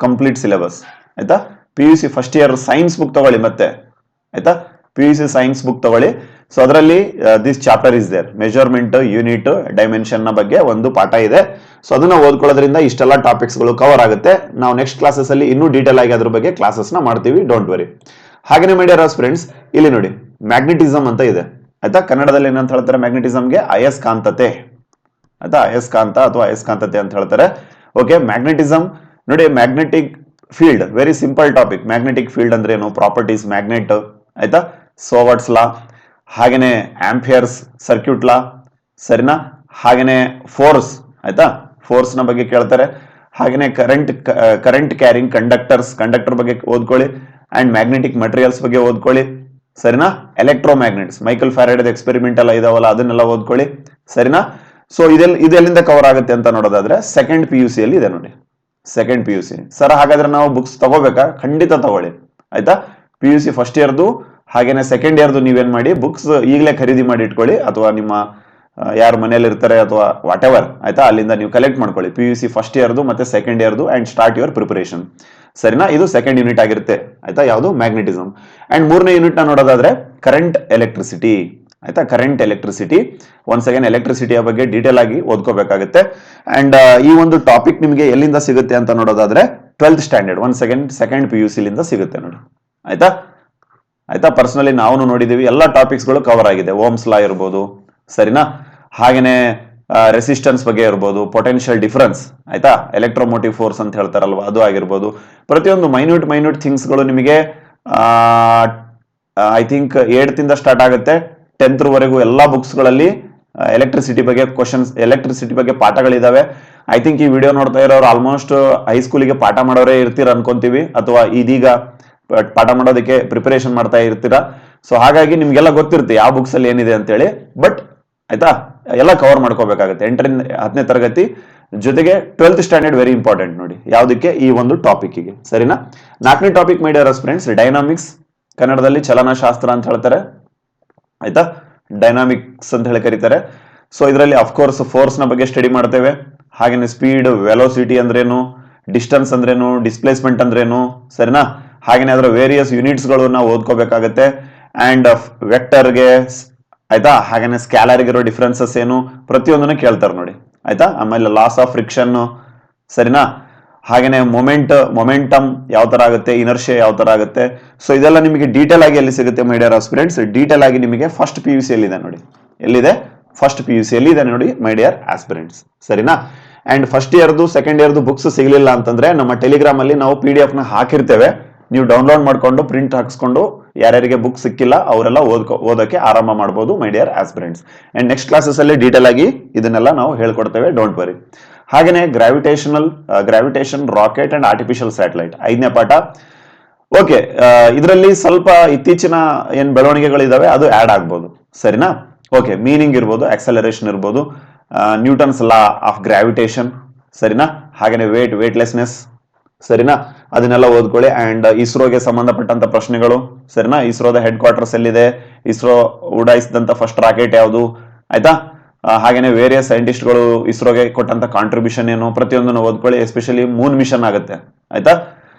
ಕಂಪ್ಲೀಟ್ ಸಿಲೆಬಸ್, ಆಯ್ತಾ. PUC first year science book ತಗೊಳ್ಳಿ ಮತ್ತೆ, ಆಯ್ತಾ. PUC ಸೈನ್ಸ್ ಬುಕ್ ತಗೊಳ್ಳಿ. ಸೊ ಅದರಲ್ಲಿ this chapter is there, measurement, unit, dimension ನ ಬಗ್ಗೆ ಒಂದು ಪಾಠ ಇದೆ. ಸೊ ಅದನ್ನ ಓದ್ಕೊಳ್ಳೋದ್ರಿಂದ ಇಷ್ಟೆಲ್ಲ ಟಾಪಿಕ್ಸ್ ಗಳು ಕವರ್ ಆಗುತ್ತೆ. ನಾವು ನೆಕ್ಸ್ಟ್ ಕ್ಲಾಸಸ್ ಅಲ್ಲಿ ಇನ್ನೂ ಡೀಟೇಲ್ ಆಗಿ ಅದ್ರ ಬಗ್ಗೆ ಕ್ಲಾಸಸ್ ನ ಮಾಡ್ತೀವಿ, ಡೋಂಟ್ ವರಿ. ಹಾಗೇನೆ ಮೈ ಡಿಯರ್ ಫ್ರೆಂಡ್ಸ್, ಇಲ್ಲಿ ನೋಡಿ ಮ್ಯಾಗ್ನೆಟಿಸಮ್ ಅಂತ ಇದೆ, ಆಯ್ತಾ. ಕನ್ನಡದಲ್ಲಿ ಏನಂತ ಹೇಳ್ತಾರೆ ಮ್ಯಾಗ್ನೆಟಿಸಮ್ಗೆ, ಅಯಸ್ಕಾಂತತೆ, ಆಯ್ತಾ. ಅಯಸ್ಕಾಂತ ಅಥವಾ ಅಯಸ್ಕಾಂತತೆ ಅಂತ ಹೇಳ್ತಾರೆ. ಓಕೆ, ಮ್ಯಾಗ್ನೆಟಿಸಮ್ ನೋಡಿ, magnetic field, very simple topic. Magnetic field ಅಂದ್ರೆ ಏನು, ಪ್ರಾಪರ್ಟೀಸ್ ಮ್ಯಾಗ್ನೆಟ್, ಆಯ್ತಾ. ಸೋವರ್ಟ್ಸ್ ಲಾ, ಹಾಗೇನೆ ಆಂಪಿಯರ್ಸ್ ಸರ್ಕ್ಯೂಟ್ ಲಾ, ಸರಿನಾ. ಹಾಗೇನೆ ಫೋರ್ಸ್, ಆಯ್ತಾ, ಫೋರ್ಸ್ ನ ಬಗ್ಗೆ ಕೇಳ್ತಾರೆ. ಹಾಗೇನೆ ಕರೆಂಟ್ ಕ್ಯಾರಿಂಗ್ ಕಂಡಕ್ಟರ್ ಬಗ್ಗೆ ಓದ್ಕೊಳ್ಳಿ. ಅಂಡ್ ಮ್ಯಾಗ್ನೆಟಿಕ್ ಮಟೀರಿಯಲ್ಸ್ ಬಗ್ಗೆ ಓದ್ಕೊಳ್ಳಿ, ಸರಿನಾ. ಎಲೆಕ್ಟ್ರೋಮ್ಯಾಗ್ನೆಟ್ಸ್, ಮೈಕಲ್ ಫ್ಯಾರಡೆ ಎಕ್ಸ್ಪೆರಿಮೆಂಟ್ ಎಲ್ಲ ಇದಾವಲ್ಲ, ಅದನ್ನೆಲ್ಲ ಓದ್ಕೊಳ್ಳಿ, ಸರಿನಾ. ಸೊ ಇದೆಲ್ಲಿಂದ ಕವರ್ ಆಗುತ್ತೆ ಅಂತ ನೋಡೋದಾದ್ರೆ, ಸೆಕೆಂಡ್ PUC ಅಲ್ಲಿ ಇದೆ ನೋಡಿ, ಸೆಕೆಂಡ್ PUC. ಸರ್ ಹಾಗಾದ್ರೆ ನಾವು ಬುಕ್ಸ್ ತಗೋಬೇಕಾ? ಖಂಡಿತ ತಗೊಳ್ಳಿ, ಆಯ್ತಾ. PUC ಫಸ್ಟ್ ಇಯರ್ದು ಹಾಗೇನೆ ಸೆಕೆಂಡ್ ಇಯರ್ದು ನೀವೇನ್ ಮಾಡಿ, ಬುಕ್ಸ್ ಈಗಲೇ ಖರೀದಿ ಮಾಡಿ ಇಟ್ಕೊಳ್ಳಿ, ಅಥವಾ ನಿಮ್ಮ ಯಾರು ಮನೇಲಿ ಇರ್ತಾರೆ ಅಥವಾ ವಾಟ್ ಎವರ್, ಆಯ್ತಾ, ಅಲ್ಲಿಂದ ನೀವು ಕಲೆಕ್ಟ್ ಮಾಡ್ಕೊಳ್ಳಿ PUC ಫಸ್ಟ್ ಇಯರ್ದು ಮತ್ತೆ ಸೆಕೆಂಡ್ ಇಯರ್ದು, ಅಂಡ್ ಸ್ಟಾರ್ಟ್ ಯುವರ್ ಪ್ರಿಪರೇಷನ್, ಸರಿನಾ. ಇದು ಸೆಕೆಂಡ್ ಯೂನಿಟ್ ಆಗಿರುತ್ತೆ, ಆಯ್ತಾ, ಯಾವುದು ಮ್ಯಾಗ್ನೆಟಿಸಮ್. ಅಂಡ್ ಮೂರನೇ ಯೂನಿಟ್ ನ ನೋಡೋದಾದ್ರೆ ಕರೆಂಟ್ ಎಲೆಕ್ಟ್ರಿಸಿಟಿ, ಆಯ್ತಾ. ಕರೆಂಟ್ ಎಲೆಕ್ಟ್ರಿಸಿಟಿ, ಒನ್ಸ್ ಅಗೇನ್ ಎಲೆಕ್ಟ್ರಿಸಿಟಿಯ ಬಗ್ಗೆ ಡೀಟೇಲ್ ಆಗಿ ಓದ್ಕೋಬೇಕಾಗುತ್ತೆ. ಅಂಡ್ ಈ ಒಂದು ಟಾಪಿಕ್ ನಿಮಗೆ ಎಲ್ಲಿಂದ ಸಿಗುತ್ತೆ ಅಂತ ನೋಡೋದಾದ್ರೆ, 12th standard, once again second PUC ಲಿಂದ ಸಿಗುತ್ತೆ ನೋಡಿ, ಆಯ್ತಾ. ಆಯ್ತಾ, ಪರ್ಸನಲಿ ನಾವು ನೋಡಿದೀವಿ, ಎಲ್ಲ ಟಾಪಿಕ್ಸ್ ಗಳು ಕವರ್ ಆಗಿದೆ. ಓಮ್ಸ್ ಲಾ ಇರ್ಬೋದು, ಸರಿನಾ. ಹಾಗೇನೆ ರೆಸಿಸ್ಟೆನ್ಸ್ ಬಗ್ಗೆ ಇರ್ಬೋದು, ಪೊಟೆನ್ಷಿಯಲ್ ಡಿಫರೆನ್ಸ್, ಆಯ್ತಾ, ಎಲೆಕ್ಟ್ರೋಮೋಟಿವ್ ಫೋರ್ಸ್ ಅಂತ ಹೇಳ್ತಾರಲ್ವಾ, ಅದು ಆಗಿರ್ಬೋದು. ಪ್ರತಿಯೊಂದು ಮೈನ್ಯೂಟ್ ಥಿಂಗ್ಸ್ ಗಳು ನಿಮಗೆ ಐ ಥಿಂಕ್ 8th ಇಂದ ಸ್ಟಾರ್ಟ್ ಆಗುತ್ತೆ, 10th ವರೆಗೂ ಎಲ್ಲಾ ಬುಕ್ಸ್ ಗಳಲ್ಲಿ ಎಲೆಕ್ಟ್ರಿಸಿಟಿ ಬಗ್ಗೆ ಕ್ವಶನ್ಸ್, ಎಲೆಕ್ಟ್ರಿಸಿಟಿ ಬಗ್ಗೆ ಪಾಠಗಳಿದಾವೆ. ಐ ಥಿಂಕ್ ಈ ವಿಡಿಯೋ ನೋಡ್ತಾ ಇರೋರು ಆಲ್ಮೋಸ್ಟ್ ಹೈಸ್ಕೂಲಿಗೆ ಪಾಠ ಮಾಡೋರೇ ಇರ್ತೀರ ಅನ್ಕೊಂತೀವಿ, ಅಥವಾ ಇದೀಗ ಪಾಠ ಮಾಡೋದಕ್ಕೆ ಪ್ರಿಪರೇಷನ್ ಮಾಡ್ತಾ ಇರ್ತೀರಾ. ಸೊ ಹಾಗಾಗಿ ನಿಮ್ಗೆಲ್ಲ ಗೊತ್ತಿರುತ್ತೆ ಯಾವ ಬುಕ್ಸ್ ಅಲ್ಲಿ ಏನಿದೆ ಅಂತೇಳಿ. ಬಟ್ ಆಯ್ತಾ, ಎಲ್ಲ ಕವರ್ ಮಾಡ್ಕೋಬೇಕಾಗುತ್ತೆ 8ರಿಂದ 10ನೇ ತರಗತಿ, ಜೊತೆಗೆ 12th ಸ್ಟ್ಯಾಂಡರ್ಡ್ ವೆರಿ ಇಂಪಾರ್ಟೆಂಟ್ ನೋಡಿ, ಯಾವುದಕ್ಕೆ, ಈ ಒಂದು ಟಾಪಿಕ್ಗೆ, ಸರಿನಾ. 4ನೇ ಟಾಪಿಕ್ ಮೈ ಡಿಯರ್ ಫ್ರೆಂಡ್ಸ್, ಡೈನಾಮಿಕ್ಸ್, ಕನ್ನಡದಲ್ಲಿ ಚಲನಶಾಸ್ತ್ರ ಅಂತ ಹೇಳ್ತಾರೆ, ಆಯ್ತಾ. ಡೈನಾಮಿಕ್ಸ್ ಅಂತ ಹೇಳಿ ಕರೀತಾರೆ. ಸೊ ಇದರಲ್ಲಿ ಅಫ್ಕೋರ್ಸ್ ಫೋರ್ಸ್ ನ ಬಗ್ಗೆ ಸ್ಟಡಿ ಮಾಡ್ತೇವೆ. ಹಾಗೇನೆ ಸ್ಪೀಡ್, ವೆಲೋಸಿಟಿ ಅಂದ್ರೇನು, ಡಿಸ್ಟೆನ್ಸ್ ಅಂದ್ರೇನು, ಡಿಸ್ಪ್ಲೇಸ್ಮೆಂಟ್ ಅಂದ್ರೇನು, ಸರಿನಾ. ಹಾಗೇನೆ ಅದರ ವೇರಿಯಸ್ ಯೂನಿಟ್ಸ್ ಗಳು ನಾವು ಓದ್ಕೋಬೇಕಾಗತ್ತೆ. ಅಂಡ್ ವೆಕ್ಟರ್ಗೆ, ಆಯ್ತಾ, ಹಾಗೇನೆ ಸ್ಕ್ಯಾಲರ್ಗೆ ಇರೋ ಡಿಫ್ರೆನ್ಸಸ್ ಏನು, ಪ್ರತಿಯೊಂದನ್ನು ಕೇಳ್ತಾರೆ ನೋಡಿ, ಆಯ್ತಾ. ಆಮೇಲೆ ಲಾಸ್ ಆಫ್ ಫ್ರಿಕ್ಷನ್, ಸರಿನಾ. ಹಾಗೇನೆ ಮೊಮೆಂಟಮ್ ಯಾವ ತರ ಆಗುತ್ತೆ, ಇನರ್ಷಿಯಾ ಯಾವ ತರ ಆಗುತ್ತೆ. ಸೊ ಇದೆಲ್ಲ ನಿಮಗೆ ಡೀಟೇಲ್ ಆಗಿ ಎಲ್ಲಿ ಸಿಗುತ್ತೆ ಮೈ ಡಿಯರ್ ಆಸ್ಪಿರೆಂಟ್ಸ್, ಡೀಟೇಲ್ ಆಗಿ ನಿಮಗೆ ಫಸ್ಟ್ PUC ಅಲ್ಲಿ ಇದೆ ನೋಡಿ, ಎಲ್ಲಿದೆ, ಫಸ್ಟ್ PUC ಅಲ್ಲಿ ಇದೆ ನೋಡಿ ಮೈ ಡಿಯರ್ ಆಸ್ಪಿರೆಂಟ್ಸ್, ಸರಿನಾ. ಅಂಡ್ ಫಸ್ಟ್ ಇಯರ್ದು ಸೆಕೆಂಡ್ ಇಯರ್ದು ಬುಕ್ಸ್ ಸಿಗಲಿಲ್ಲ ಅಂತಂದ್ರೆ ನಮ್ಮ ಟೆಲಿಗ್ರಾಮ್ ಅಲ್ಲಿ ನಾವು PDF ನ ಹಾಕಿರ್ತೇವೆ, ನೀವು ಡೌನ್ಲೋಡ್ ಮಾಡ್ಕೊಂಡು ಪ್ರಿಂಟ್ ಹಾಕಿಸ್ಕೊಂಡು ಯಾರ್ಯಾರಿಗೆ ಬುಕ್ ಸಿಕ್ಕಿಲ್ಲ ಅವರೆಲ್ಲ ಓದೋಕೆ ಆರಂಭ ಮಾಡ್ಬೋದು ಮೈ dear aspirants. And next classes ಅಲ್ಲಿ ಡೀಟೇಲ್ ಆಗಿ ಇದನ್ನೆಲ್ಲ ನಾವು ಹೇಳ್ಕೊಡ್ತೇವೆ, ಡೋಂಟ್ ವರಿ. ಹಾಗೇನೆ gravitation rocket and artificial satellite 5ನೇ ಪಾಠ. ಓಕೆ, ಇದರಲ್ಲಿ ಸ್ವಲ್ಪ ಇತ್ತೀಚಿನ ಏನ್ ಬೆಳವಣಿಗೆಗಳಿದಾವೆ ಅದು ಆಡ್ ಆಗ್ಬೋದು, ಸರಿನಾ? ಓಕೆ, ಮೀನಿಂಗ್ ಇರ್ಬೋದು, ಆಕ್ಸಲರೇಷನ್ ಇರ್ಬೋದು, ನ್ಯೂಟನ್ಸ್ ಲಾ ಆಫ್ ಗ್ರಾವಿಟೇಷನ್, ಸರಿನಾ? ಹಾಗೇನೆ ವೇಟ್ಲೆಸ್ನೆಸ್, ಸರಿನಾ? ಅದನ್ನೆಲ್ಲ ಓದ್ಕೊಳ್ಳಿ. ಅಂಡ್ ಇಸ್ರೋಗೆ ಸಂಬಂಧಪಟ್ಟಂತ ಪ್ರಶ್ನೆಗಳು, ಸರಿನಾ? ಇಸ್ರೋದ ಹೆಡ್ ಕ್ವಾರ್ಟರ್ಸ್ ಎಲ್ಲಿದೆ, ಇಸ್ರೋ ಉಡಾಯಿಸಿದಂತ ಫಸ್ಟ್ ರಾಕೆಟ್ ಯಾವುದು, ಆಯ್ತಾ? ಹಾಗೇನೆ ವೇರಿಯಸ್ ಸೈಂಟಿಸ್ಟ್ಗಳು ಇಸ್ರೋಗೆ ಕೊಟ್ಟಂತ ಕಾಂಟ್ರಿಬ್ಯೂಷನ್ ಏನು, ಪ್ರತಿಯೊಂದನ್ನು ಓದ್ಕೊಳ್ಳಿ. ಎಸ್ಪೆಷಲಿ ಮೂನ್ ಮಿಷನ್ ಆಗುತ್ತೆ, ಆಯ್ತಾ?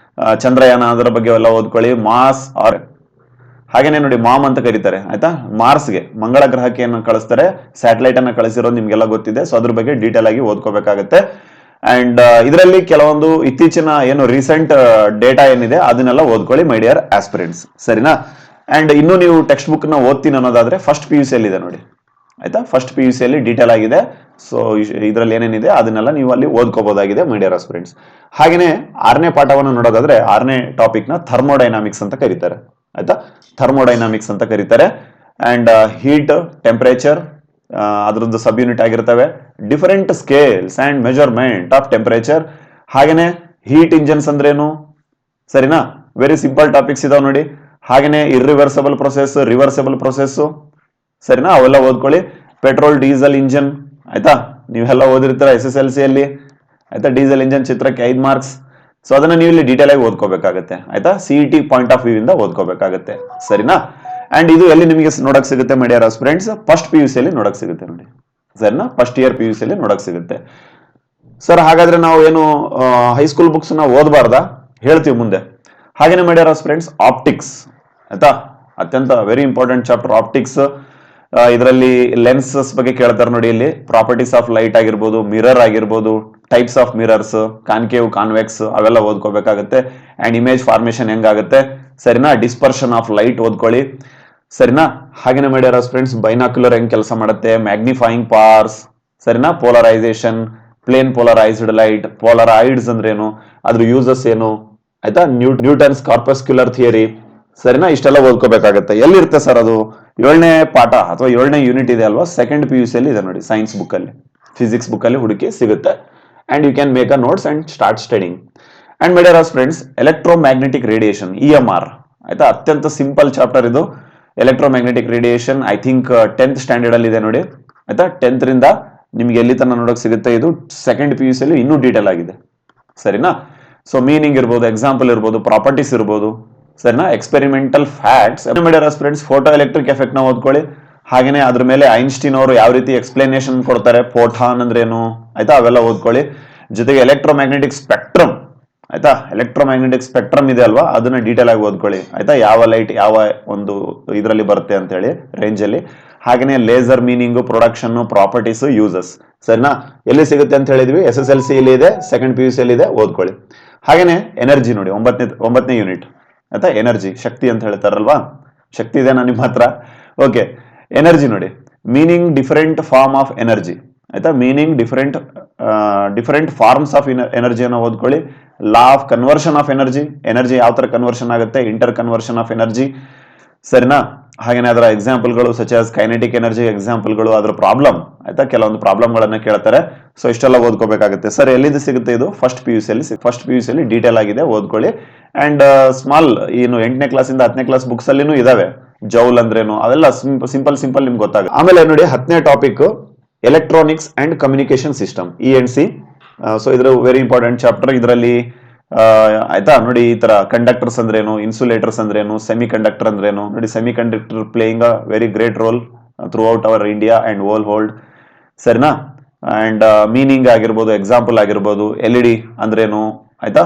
ಚಂದ್ರಯಾನ, ಅದರ ಬಗ್ಗೆ ಎಲ್ಲ ಓದ್ಕೊಳ್ಳಿ. ಮಾಸ್ ಆರ್ ಹಾಗೇನೆ ನೋಡಿ ಮಾಮ್ ಅಂತ ಕರೀತಾರೆ, ಆಯ್ತಾ? ಮಾರ್ಸ್ಗೆ, ಮಂಗಳ ಗ್ರಹಕ್ಕೆ ಏನು ಕಳಿಸ್ತಾರೆ, ಸ್ಯಾಟಲೈಟ್ ಅನ್ನ ಕಳಿಸಿರೋದು ನಿಮ್ಗೆಲ್ಲ ಗೊತ್ತಿದೆ. ಸೊ ಅದ್ರ ಬಗ್ಗೆ ಡೀಟೇಲ್ ಆಗಿ ಓದ್ಕೋಬೇಕಾಗತ್ತೆ. ಅಂಡ್ ಇದರಲ್ಲಿ ಕೆಲವೊಂದು ಇತ್ತೀಚಿನ ಏನು ರೀಸೆಂಟ್ ಡೇಟಾ ಏನಿದೆ ಅದನ್ನೆಲ್ಲ ಓದ್ಕೊಳ್ಳಿ ಮೈ ಡಿಯರ್ ಆಸ್ಪಿರೆಂಟ್ಸ್, ಸರಿನಾ? ಅಂಡ್ ಇನ್ನು ನೀವು ಟೆಕ್ಸ್ಟ್ ಬುಕ್ ನ ಓದ್ತೀನಿ ಅನ್ನೋದಾದ್ರೆ ಫಸ್ಟ್ PUC ಅಲ್ಲಿ ಇದೆ ನೋಡಿ, ಆಯ್ತಾ? ಫಸ್ಟ್ PUC ಅಲ್ಲಿ ಡೀಟೇಲ್ ಆಗಿದೆ. ಸೊ ಇದರಲ್ಲಿ ಏನೇನಿದೆ ಅದನ್ನೆಲ್ಲ ನೀವು ಅಲ್ಲಿ ಓದ್ಕೋಬಹುದಾಗಿದೆ ಮೈ ಡಿಯರ್ ಆಸ್ಪಿರೆಂಟ್ಸ್. ಹಾಗೇನೆ 6ನೇ ಪಾಠವನ್ನು ನೋಡೋದಾದ್ರೆ 6ನೇ ಟಾಪಿಕ್ ನ ಥರ್ಮೋಡೈನಾಮಿಕ್ಸ್ ಅಂತ ಕರೀತಾರೆ, ಆಯ್ತಾ? ಥರ್ಮೋಡೈನಾಮಿಕ್ಸ್ ಅಂತ ಕರೀತಾರೆ. ಅಂಡ್ ಹೀಟ್, ಟೆಂಪರೇಚರ್ ಅದ್ರದ್ದು ಸಬ್ ಯೂನಿಟ್ ಆಗಿರ್ತವೆ. Different scales and measurement of temperature. ಹಾಗೇನೆ ಹೀಟ್ ಇಂಜನ್ಸ್ ಅಂದ್ರೇನು, ಸರಿನಾ? ವೆರಿ ಸಿಂಪಲ್ ಟಾಪಿಕ್ಸ್ ಇದಾವೆ ನೋಡಿ. ಹಾಗೇನೆ ಇರ್ರಿವರ್ಸಬಲ್ ಪ್ರೊಸೆಸ್, ರಿವರ್ಸಬಲ್ ಪ್ರೊಸೆಸ್, ಸರಿನಾ? ಅವೆಲ್ಲ ಓದ್ಕೊಳ್ಳಿ. ಪೆಟ್ರೋಲ್ ಡೀಸೆಲ್ ಇಂಜನ್, ಆಯ್ತಾ? ನೀವೆಲ್ಲ ಓದಿರ್ತೀರ SSLC ಅಲ್ಲಿ, ಆಯ್ತಾ? ಡೀಸೆಲ್ ಇಂಜನ್ ಚಿತ್ರಕ್ಕೆ 5 ಮಾರ್ಕ್ಸ್. ಸೊ ಅದನ್ನ ನೀವು ಇಲ್ಲಿ ಡೀಟೇಲ್ ಆಗಿ ಓದ್ಕೋಬೇಕಾಗತ್ತೆ, ಆಯ್ತಾ? CET ಪಾಯಿಂಟ್ ಆಫ್ ವ್ಯೂ ಇಂದ ಓದ್ಕೋಬೇಕಾಗತ್ತೆ, ಸರಿನಾ? ಅಂಡ್ ಇದು ಎಲ್ಲಿ ನಿಮಗೆ ನೋಡಕ್ ಸಿಗುತ್ತೆ my dear friends? First PUC ಅಲ್ಲಿ ನೋಡಕ್ ಸಿಗುತ್ತೆ ನೋಡಿ, ಸರಿನಾ? ಫಸ್ಟ್ ಇಯರ್ PUC ಅಲ್ಲಿ ನೋಡಕ್ ಸಿಗುತ್ತೆ. ಸರ್ ಹಾಗಾದ್ರೆ ನಾವು ಏನು ಹೈಸ್ಕೂಲ್ ಬುಕ್ಸ್ ನ ಓದಬಾರ್ದಾ? ಹೇಳ್ತೀವಿ ಮುಂದೆ. ಹಾಗೇನೆ ಮೈ ಡಿಯರ್ ಫ್ರೆಂಡ್ಸ್, ಆಪ್ಟಿಕ್ಸ್, ಆಯ್ತಾ? ಅತ್ಯಂತ ವೆರಿ ಇಂಪಾರ್ಟೆಂಟ್ ಚಾಪ್ಟರ್ ಆಪ್ಟಿಕ್ಸ್. ಇದರಲ್ಲಿ ಲೆನ್ಸಸ್ ಬಗ್ಗೆ ಕೇಳ್ತಾರೆ ನೋಡಿ. ಇಲ್ಲಿ ಪ್ರಾಪರ್ಟೀಸ್ ಆಫ್ ಲೈಟ್ ಆಗಿರ್ಬೋದು, ಮಿರರ್ ಆಗಿರ್ಬೋದು, types of mirrors, concave, convex, ಅವೆಲ್ಲ ಓದ್ಕೋಬೇಕಾಗತ್ತೆ. ಅಂಡ್ ಇಮೇಜ್ ಫಾರ್ಮೇಶನ್ ಹೆಂಗಾಗುತ್ತೆ, ಸರಿನಾ? ಡಿಸ್ಪರ್ಷನ್ ಆಫ್ ಲೈಟ್ ಓದ್ಕೊಳ್ಳಿ, ಸರಿನಾ? ಹಾಗೇನೆ ಮೈ ಡಿಯರ್ ಫ್ರೆಂಡ್ಸ್, ಬೈನಾಕ್ಯುಲರ್ ಹೆಂಗ್ ಕೆಲಸ ಮಾಡುತ್ತೆ, ಮ್ಯಾಗ್ನಿಫೈಯಿಂಗ್ ಪವರ್ಸ್, ಸರಿನಾ? ಪೋಲರೈಸೇಷನ್, ಪ್ಲೇನ್ ಪೋಲರೈಸ್ಡ್ ಲೈಟ್, ಪೋಲರಾಯ್ಡ್ಸ್ ಅಂದ್ರೇನು, ಅದ್ರ ಯೂಸಸ್ ಏನು, ಆಯ್ತಾ? ನ್ಯೂಟನ್ಸ್ ಕಾರ್ಪಸ್ಕ್ಯುಲರ್ ಥಿಯರಿ, ಸರಿನಾ? ಇಷ್ಟೆಲ್ಲ ಓದ್ಕೋಬೇಕಾಗತ್ತೆ. ಎಲ್ಲಿರುತ್ತೆ ಸರ್ ಅದು? 7ನೇ ಪಾಠ ಅಥವಾ 7ನೇ ಯೂನಿಟ್ ಇದೆ ಅಲ್ವಾ, ಸೆಕೆಂಡ್ PUC ಅಲ್ಲಿ ಇದೆ ನೋಡಿ, ಸೈನ್ಸ್ ಬುಕ್ ಅಲ್ಲಿ, ಫಿಸಿಕ್ಸ್ ಬುಕ್ ಅಲ್ಲಿ ಹುಡುಕಿ ಸಿಗುತ್ತೆ. And you can make a notes and start studying. And my dear friends, electromagnetic radiation, EMR, ಆಯ್ತಾ? ಅತ್ಯಂತ ಸಿಂಪಲ್ ಚಾಪ್ಟರ್ ಇದು. Electromagnetic radiation I think 10th standard ಅಲ್ಲಿ ಇದೆ ನೋಡಿ, ಆಯ್ತಾ? 10th ರಿಂದ ನಿಮ್ಗೆ ಎಲ್ಲಿ ತನಕ ನೋಡಕ್ ಸಿಗುತ್ತೆ, ಇದು ಸೆಕೆಂಡ್ PUC ಅಲ್ಲಿ ಇನ್ನೂ ಡೀಟೇಲ್ ಆಗಿದೆ, ಸರಿನಾ? ಸೊ ಮೀನಿಂಗ್ ಇರ್ಬೋದು, ಎಕ್ಸಾಂಪಲ್ ಇರ್ಬೋದು, ಪ್ರಾಪರ್ಟೀಸ್ ಇರ್ಬೋದು, ಸರಿನಾ? Experimental facts. Friends, photo electric effect ನ ಓದ್ಕೊಳ್ಳಿ. ಹಾಗೇನೆ ಅದ್ರ ಮೇಲೆ ಐನ್ಸ್ಟೀನ್ ಅವರು ಯಾವ ರೀತಿ ಎಕ್ಸ್ಪ್ಲನೇಷನ್ ಕೊಡ್ತಾರೆ, ಫೋಟಾನ್ ಅಂದ್ರೇನು, ಆಯ್ತಾ? ಅವೆಲ್ಲ ಓದ್ಕೊಳ್ಳಿ. ಜೊತೆಗೆ ಎಲೆಕ್ಟ್ರೋಮ್ಯಾಗ್ನೆಟಿಕ್ ಸ್ಪೆಕ್ಟ್ರಮ್, ಆಯ್ತಾ? ಎಲೆಕ್ಟ್ರೋಮ್ಯಾಗ್ನೆಟಿಕ್ ಸ್ಪೆಕ್ಟ್ರಮ್ ಇದೆ ಅಲ್ವಾ, ಅದನ್ನ ಡೀಟೇಲ್ ಆಗಿ ಓದ್ಕೊಳ್ಳಿ, ಆಯ್ತಾ? ಯಾವ ಲೈಟ್ ಯಾವ ಒಂದು ಇದರಲ್ಲಿ ಬರುತ್ತೆ ಅಂತ ಹೇಳಿ ರೇಂಜ್ ಅಲ್ಲಿ. ಹಾಗೇನೆ laser meaning, production, properties, uses, ಸರಿನಾ? ಎಲ್ಲಿ ಸಿಗುತ್ತೆ ಅಂತ ಹೇಳಿದ್ವಿ, SSLC ಅಲ್ಲಿ ಇದೆ, ಸೆಕೆಂಡ್ PUC ಅಲ್ಲಿ ಇದೆ, ಓದ್ಕೊಳ್ಳಿ. ಹಾಗೇನೆ ಎನರ್ಜಿ ನೋಡಿ, 9ನೇ ಯೂನಿಟ್, ಆಯ್ತಾ? ಎನರ್ಜಿ, ಶಕ್ತಿ ಅಂತ ಹೇಳ್ತಾರಲ್ವಾ, ಶಕ್ತಿ ಇದೆನಾ ನಿಮ್ಮ ಹತ್ರ? ಓಕೆ, ಎನರ್ಜಿ ನೋಡಿ, meaning different form of energy, ಆಯ್ತಾ? ಮೀನಿಂಗ್ ಡಿಫರೆಂಟ್ ಫಾರ್ಮ್ಸ್ ಆಫ್ ಎನರ್ಜಿಯನ್ನು ಓದ್ಕೊಳ್ಳಿ. Law of conversion of energy, energy ಯಾವ ತರ ಕನ್ವರ್ಷನ್ ಆಗುತ್ತೆ, ಇಂಟರ್ ಕನ್ವರ್ಷನ್ ಆಫ್ ಎನರ್ಜಿ, ಸರಿನಾ? ಹಾಗೇನೆ ಅದರ ಎಕ್ಸಾಂಪಲ್ಗಳು ಸಚ್ ಆಸ್ ಕೈನೆಟಿಕ್ ಎನರ್ಜಿ ಎಕ್ಸಾಂಪಲ್ಗಳು, ಅದರ ಪ್ರಾಬ್ಲಮ್, ಆಯ್ತಾ? ಕೆಲವೊಂದು ಪ್ರಾಬ್ಲಮ್ ಗಳನ್ನ ಕೇಳ್ತಾರೆ. ಸೊ ಇಷ್ಟೆಲ್ಲ ಓದ್ಕೋಬೇಕಾಗುತ್ತೆ. ಸರ್ ಎಲ್ಲಿಂದ ಸಿಗುತ್ತೆ ಇದು? ಫಸ್ಟ್ PUC ಅಲ್ಲಿ ಡೀಟೇಲ್ ಆಗಿದೆ, ಓದ್ಕೊಳ್ಳಿ. ಅಂಡ್ ಸ್ಮಾಲ್ ಏನು 8ನೇ ಕ್ಲಾಸಿಂದ 10ನೇ ಕ್ಲಾಸ್ ಬುಕ್ಸ್ ಅಲ್ಲಿನೂ ಇದಾವೆ. ಜೌಲ್ ಅಂದ್ರೇನು, ಅವೆಲ್ಲ ಸಿಂಪಲ್ ನಿಮ್ಗೆ ಗೊತ್ತಾಗುತ್ತೆ. ಆಮೇಲೆ ನೋಡಿ 10ನೇ topic electronics and communication system, ENC. So ಇದ್ರ ವೆರಿ ಇಂಪಾರ್ಟೆಂಟ್ ಚಾಪ್ಟರ್. ಇದರಲ್ಲಿ ಆಯ್ತಾ ನೋಡಿ, ಈ ತರ ಕಂಡಕ್ಟರ್ಸ್ ಅಂದ್ರೇನು, ಇನ್ಸುಲೇಟರ್ಸ್ ಅಂದ್ರೇನು, ಸೆಮಿ ಕಂಡಕ್ಟರ್ ಅಂದ್ರೇನು ನೋಡಿ. Semiconductor playing a very great role throughout our India and world, ಸರಿನಾ? ಅಂಡ್ ಮೀನಿಂಗ್ ಆಗಿರ್ಬೋದು, ಎಕ್ಸಾಂಪಲ್ ಆಗಿರ್ಬೋದು, LED ಅಂದ್ರೇನು, ಆಯ್ತಾ?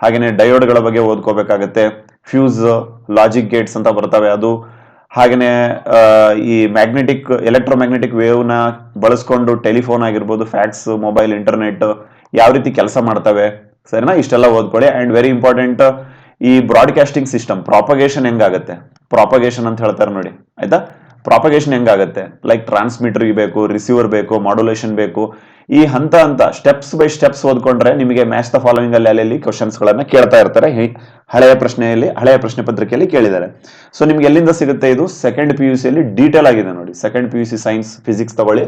ಹಾಗೇನೆ ಡಯೋಡ್ಗಳ ಬಗ್ಗೆ ಓದ್ಕೋಬೇಕಾಗತ್ತೆ. ಫ್ಯೂಸ್, ಲಾಜಿಕ್ ಗೇಟ್ಸ್ ಅಂತ ಬರ್ತವೆ ಅದು. ಹಾಗೇನೆ ಈ ಎಲೆಕ್ಟ್ರೋಮ್ಯಾಗ್ನೆಟಿಕ್ ವೇವ್ ನ ಬಳಸ್ಕೊಂಡು ಟೆಲಿಫೋನ್ ಆಗಿರ್ಬೋದು, ಫ್ಯಾಕ್ಸ್, ಮೊಬೈಲ್, ಇಂಟರ್ನೆಟ್ ಯಾವ ರೀತಿ ಕೆಲಸ ಮಾಡ್ತವೆ, ಸರಿನಾ? ಇಷ್ಟೆಲ್ಲ ಓದ್ಕೊಳ್ಳಿ. ಅಂಡ್ ವೆರಿ ಇಂಪಾರ್ಟೆಂಟ್, ಈ ಬ್ರಾಡ್ಕಾಸ್ಟಿಂಗ್ ಸಿಸ್ಟಮ್ ಪ್ರಾಪಗೇಷನ್ ಹೆಂಗಾಗತ್ತೆ, ಪ್ರಾಪಗೇಷನ್ ಅಂತ ಹೇಳ್ತಾರೆ ನೋಡಿ, ಆಯ್ತಾ? ಪ್ರಾಪಗೇಷನ್ ಹೆಂಗಾಗತ್ತೆ, ಲೈಕ್ ಟ್ರಾನ್ಸ್ಮಿಟರ್ ಬೇಕು, ರಿಸೀವರ್ ಬೇಕು, ಮಾಡ್ಯುಲೇಷನ್ ಬೇಕು, ಈ ಹಂತ ಹಂತ ಸ್ಟೆಪ್ಸ್ ಬೈ ಸ್ಟೆಪ್ಸ್ ಓದ್ಕೊಂಡ್ರೆ ನಿಮಗೆ ಮ್ಯಾಚ್ ದ ಫಾಲೋವಿಂಗ್ ಅಲ್ಲಿ ಕ್ವಶನ್ಸ್ ಗಳನ್ನ ಕೇಳ್ತಾ ಇರ್ತಾರೆ. ಹಳೆಯ ಪ್ರಶ್ನೆ ಪತ್ರಿಕೆಯಲ್ಲಿ ಕೇಳಿದ್ದಾರೆ. ಸೊ ನಿಮ್ಗೆ ಎಲ್ಲಿಂದ ಸಿಗುತ್ತೆ ಇದು? ಸೆಕೆಂಡ್ PUC ಅಲ್ಲಿ ಡೀಟೇಲ್ ಆಗಿದೆ ನೋಡಿ. ಸೆಕೆಂಡ್ PUC ಸೈನ್ಸ್ ಫಿಸಿಕ್ಸ್ ತಗೊಳ್ಳಿ,